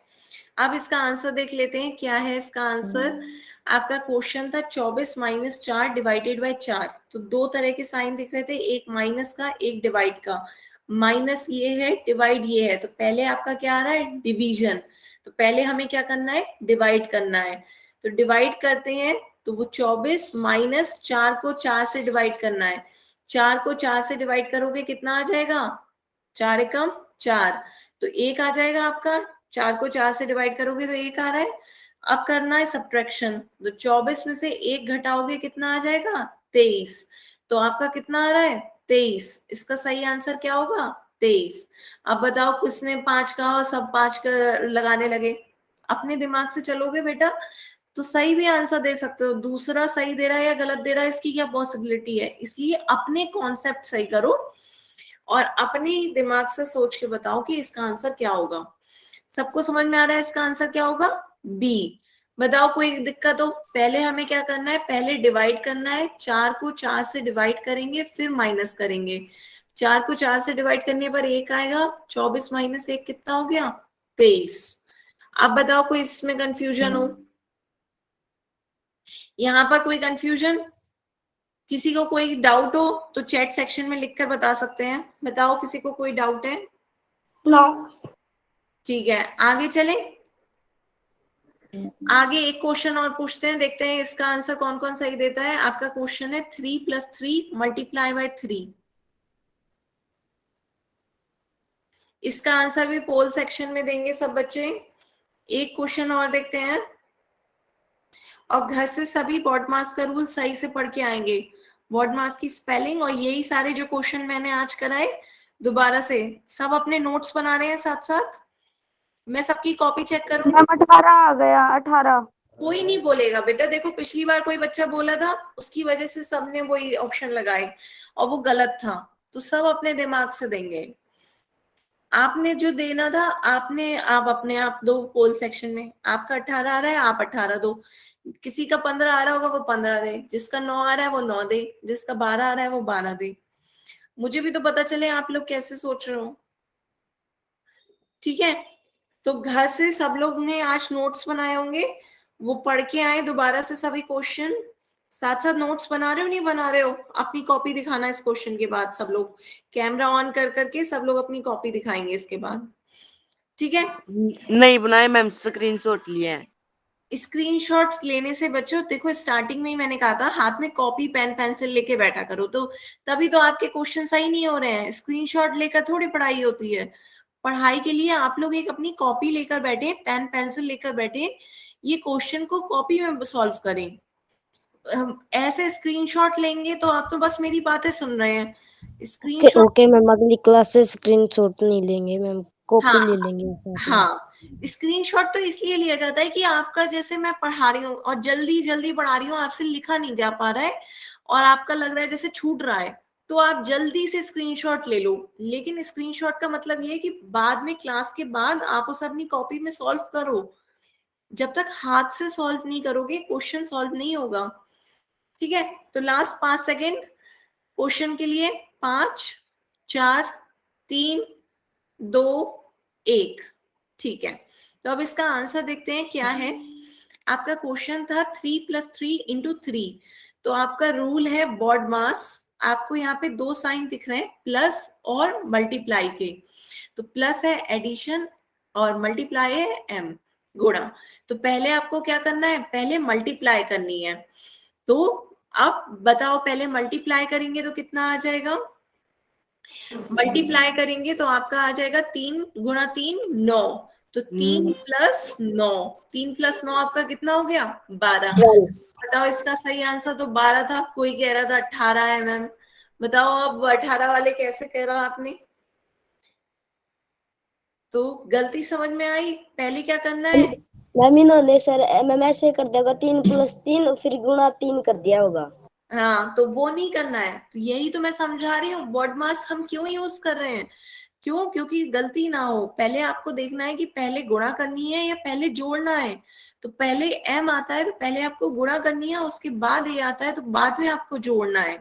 अब इसका आंसर देख लेते हैं क्या है इसका आंसर। आपका क्वेश्चन था 24 माइनस 4 डिवाइडेड बाय 4। तो दो तरह के साइन दिख रहे थे, एक माइनस का एक डिवाइड का। माइनस ये है, डिवाइड ये है, तो पहले आपका क्या आ रहा है, डिवीजन। तो पहले हमें क्या करना है, डिवाइड करना है। तो डिवाइड करते हैं, तो वो 24 माइनस 4 को 4 से डिवाइड करना है। 4 को 4 से डिवाइड करोगे कितना आ जाएगा, 4 एकम 4, तो 1 आ जाएगा आपका। 4 को 4 से डिवाइड करोगे तो 1 आ रहा है। अब करना है सब्ट्रैक्शन, तो 24 में से 1 घटाओगे कितना आ जाएगा, 23। तो आपका कितना आ रहा है, 23। इसका सही आंसर क्या होगा, 23। अब बताओ, किसने 5 कहा और सब 5 का लगाने लगे। अपने दिमाग से चलोगे बेटा तो सही भी आंसर दे सकते हो। दूसरा सही दे रहा है या गलत दे रहा है इसकी क्या पॉसिबिलिटी है, इसलिए अपने कॉन्सेप्ट सही करो और अपने दिमाग से सोच के बताओ कि इसका आंसर क्या होगा। सबको समझ में आ रहा है इसका आंसर क्या होगा, बी। बताओ कोई दिक्कत हो? पहले हमें क्या करना है, पहले डिवाइड करना है। 4 को 4 से डिवाइड करेंगे, फिर माइनस करेंगे। 4 को 4 से डिवाइड करने पर 1 आएगा। 24 माइनस 1 कितना हो गया, 23। अब बताओ कोई इसमें कंफ्यूजन हो? यहाँ पर कोई कंफ्यूजन, किसी को कोई डाउट हो तो चैट सेक्शन में लिखकर बता सकते हैं। बताओ किसी को कोई डाउट है? नो। ठीक है, आगे चलें। आगे एक क्वेश्चन और पूछते हैं, देखते हैं इसका आंसर कौन कौन सही देता है। आपका क्वेश्चन है 3 + 3 मल्टीप्लाई बाय 3। इसका आंसर भी पोल सेक्शन में देंगे सब बच्चे। एक क्वेश्चन और देखते हैं, और घर से सभी बॉडमास का रूल सही से पढ़ के आएंगे। बॉडमास की स्पेलिंग और यही सारे जो क्वेश्चन मैंने आज कराए दोबारा से सब अपने नोट्स बना रहे हैं साथ साथ। मैं सबकी कॉपी चेक करूंगी। मैम 18 आ गया, 18। कोई नहीं बोलेगा बेटा, देखो पिछली बार कोई बच्चा बोला था उसकी वजह से सबने वही ऑप्शन लगाए और वो गलत था, तो सब अपने दिमाग से देंगे। आपने जो देना था आप अपने आप दो पोल सेक्शन में। आपका 18 आ रहा है, आप 18 दो। किसी का 15 आ रहा होगा वो 15 दे, जिसका 9 आ रहा है वो 9 दे, जिसका 12 आ रहा है वो 12 दे। मुझे भी तो पता चले आप लोग कैसे सोच रहे हो। ठीक है, तो घर से सब लोग ने आज नोट्स बनाए होंगे, वो पढ़ के आए दोबारा से सभी क्वेश्चन। साथ साथ नोट्स बना रहे हो नहीं बना रहे हो, अपनी कॉपी दिखाना इस क्वेश्चन के बाद। सब लोग कैमरा ऑन कर करके सब लोग अपनी कॉपी दिखाएंगे इसके बाद, ठीक है? नहीं बनाए मैम, स्क्रीनशॉट लिए हैं। स्क्रीनशॉट्स लेने से बच्चों देखो, स्टार्टिंग में ही मैंने कहा था हाथ में कॉपी पेन पेंसिल लेके बैठा करो, तो तभी तो आपके क्वेश्चन सही नहीं हो रहे हैं। स्क्रीनशॉट लेकर थोड़ी पढ़ाई होती है। पढ़ाई के लिए आप लोग एक अपनी कॉपी लेकर बैठे, पेन पेंसिल लेकर बैठे, ये क्वेश्चन को कॉपी में सॉल्व करें। ऐसे स्क्रीनशॉट लेंगे तो आप तो बस मेरी बातें सुन रहे हैं। स्क्रीनशॉट ओके मैम, अगली क्लास से स्क्रीनशॉट नहीं लेंगे मैम, कॉपी हाँ ले लेंगे साथ में। हाँ, स्क्रीनशॉट तो इसलिए लिया जाता है कि आपका जैसे मैं पढ़ा रही हूँ और जल्दी जल्दी पढ़ा रही हूँ, आपसे लिखा नहीं जा पा रहा है और आपका लग रहा है जैसे छूट रहा है, तो आप जल्दी से स्क्रीनशॉट ले लो। लेकिन स्क्रीनशॉट का मतलब ये है कि बाद में क्लास के बाद आप उसे अपनी कॉपी में सॉल्व करो। जब तक हाथ से सॉल्व नहीं करोगे क्वेश्चन सॉल्व नहीं होगा। ठीक है, तो लास्ट 5 सेकेंड क्वेश्चन के लिए। 5, 4, 3, 2, 1। ठीक है, तो अब इसका आंसर देखते हैं क्या है। आपका क्वेश्चन था 3 + 3 × 3, तो आपका रूल है बॉड मास। आपको यहाँ पे दो साइन दिख रहे हैं, प्लस और मल्टीप्लाई के। तो प्लस है एडिशन और मल्टीप्लाई है m, गुणा। तो पहले आपको क्या करना है, पहले मल्टीप्लाई करनी है। तो अब बताओ, पहले मल्टीप्लाई करेंगे तो कितना आ जाएगा, मल्टीप्लाई करेंगे तो आपका आ जाएगा 3 × 3 9। तो 3 + 9, 3 + 9 आपका कितना हो गया, 12। 12। बताओ इसका सही आंसर तो 12 था। कोई कह रहा था 18 है मैम। बताओ अब 18 वाले कैसे कह रहा आपने। तो गलती समझ में आई। पहले क्या करना है, मैम इन्होंने सर मैम ऐसे कर दिया होगा 3 + 3 फिर गुणा 3 कर दिया होगा। हाँ तो वो नहीं करना है। तो यही तो मैं समझा रही हूँ, बॉड मास हम क्यों यूज कर रहे हैं, क्यों, क्योंकि गलती ना हो। पहले आपको देखना है कि पहले गुणा करनी है या पहले जोड़ना है। तो पहले m आता है तो पहले आपको गुणा करनी है, उसके बाद ये आता है तो बाद में आपको जोड़ना है।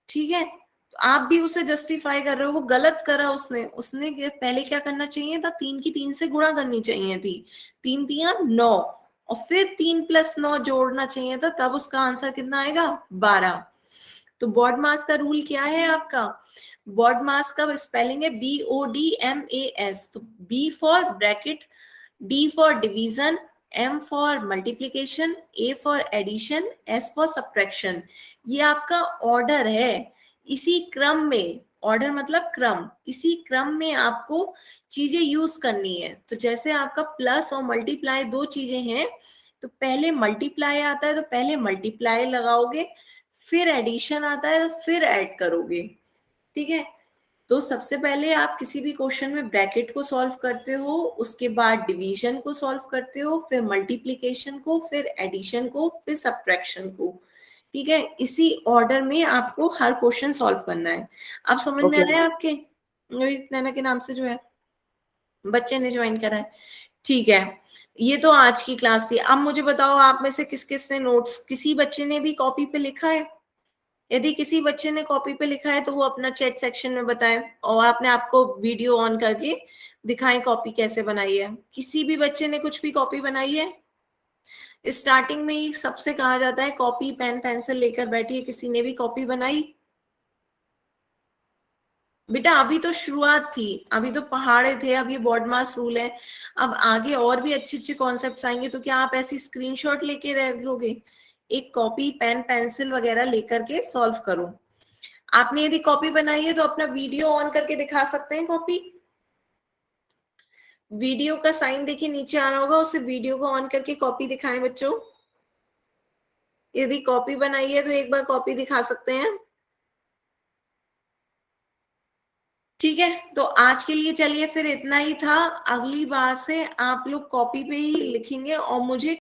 ठीक है, तो आप भी उसे जस्टिफाई कर रहे हो, वो गलत करा उसने। उसने पहले क्या करना चाहिए था, 3 की 3 से गुणा करनी चाहिए थी, 3 × 9, और फिर 3 + 9 जोड़ना चाहिए था, तब उसका आंसर कितना आएगा, 12। तो बॉड मास का रूल क्या है आपका, बॉड मास का स्पेलिंग है BODMAS। तो B for bracket, D for division, M for multiplication, A for addition, S for subtraction. ये आपका ऑर्डर है। इसी क्रम में, ऑर्डर मतलब क्रम, इसी क्रम में आपको चीजें यूज करनी है। तो जैसे आपका प्लस और मल्टीप्लाई दो चीजें हैं, तो पहले मल्टीप्लाई आता है तो पहले मल्टीप्लाई लगाओगे, फिर एडिशन आता है तो फिर ऐड करोगे। ठीक है, तो सबसे पहले आप किसी भी क्वेश्चन में ब्रैकेट को सॉल्व करते हो, उसके बाद डिवीजन को सॉल्व करते हो, फिर मल्टीप्लिकेशन को, फिर एडिशन को, फिर सब्ट्रैक्शन को। ठीक है, इसी ऑर्डर में आपको हर क्वेश्चन सॉल्व करना है। अब समझ में Okay. आया आपके, नैना के नाम से जो है बच्चे ने ज्वाइन करा है। ठीक है, ये तो आज की क्लास थी। अब मुझे बताओ, आप में से किस किस ने नोट्स, किसी बच्चे ने भी कॉपी पे लिखा है? यदि किसी बच्चे ने कॉपी पे लिखा है तो वो अपना चैट सेक्शन में बताए, और आपने आपको वीडियो ऑन करके दिखाएं कॉपी कैसे बनाई है। किसी भी बच्चे ने कुछ भी कॉपी बनाई है? स्टार्टिंग में ही सबसे कहा जाता है कॉपी पेन पेंसिल लेकर बैठिए, किसी ने भी कॉपी बनाई? बेटा अभी तो शुरुआत थी, अभी तो पहाड़े थे, अब ये बॉड मास रूल है। अब आगे और भी अच्छे अच्छे कॉन्सेप्ट्स आएंगे, तो क्या आप ऐसी स्क्रीनशॉट लेके रह लोगे? एक कॉपी पेन पेंसिल वगैरह लेकर के सॉल्व करो। आपने यदि कॉपी बनाई है तो अपना वीडियो ऑन करके दिखा सकते हैं कॉपी। वीडियो का साइन देखिए नीचे आ रहा होगा, उसे वीडियो को ऑन करके कॉपी दिखाएं बच्चों। यदि कॉपी बनाई है तो एक बार कॉपी दिखा सकते हैं। ठीक है, तो आज के लिए चलिए फिर इतना ही था। अगली बार से आप लोग कॉपी पे ही लिखेंगे और मुझे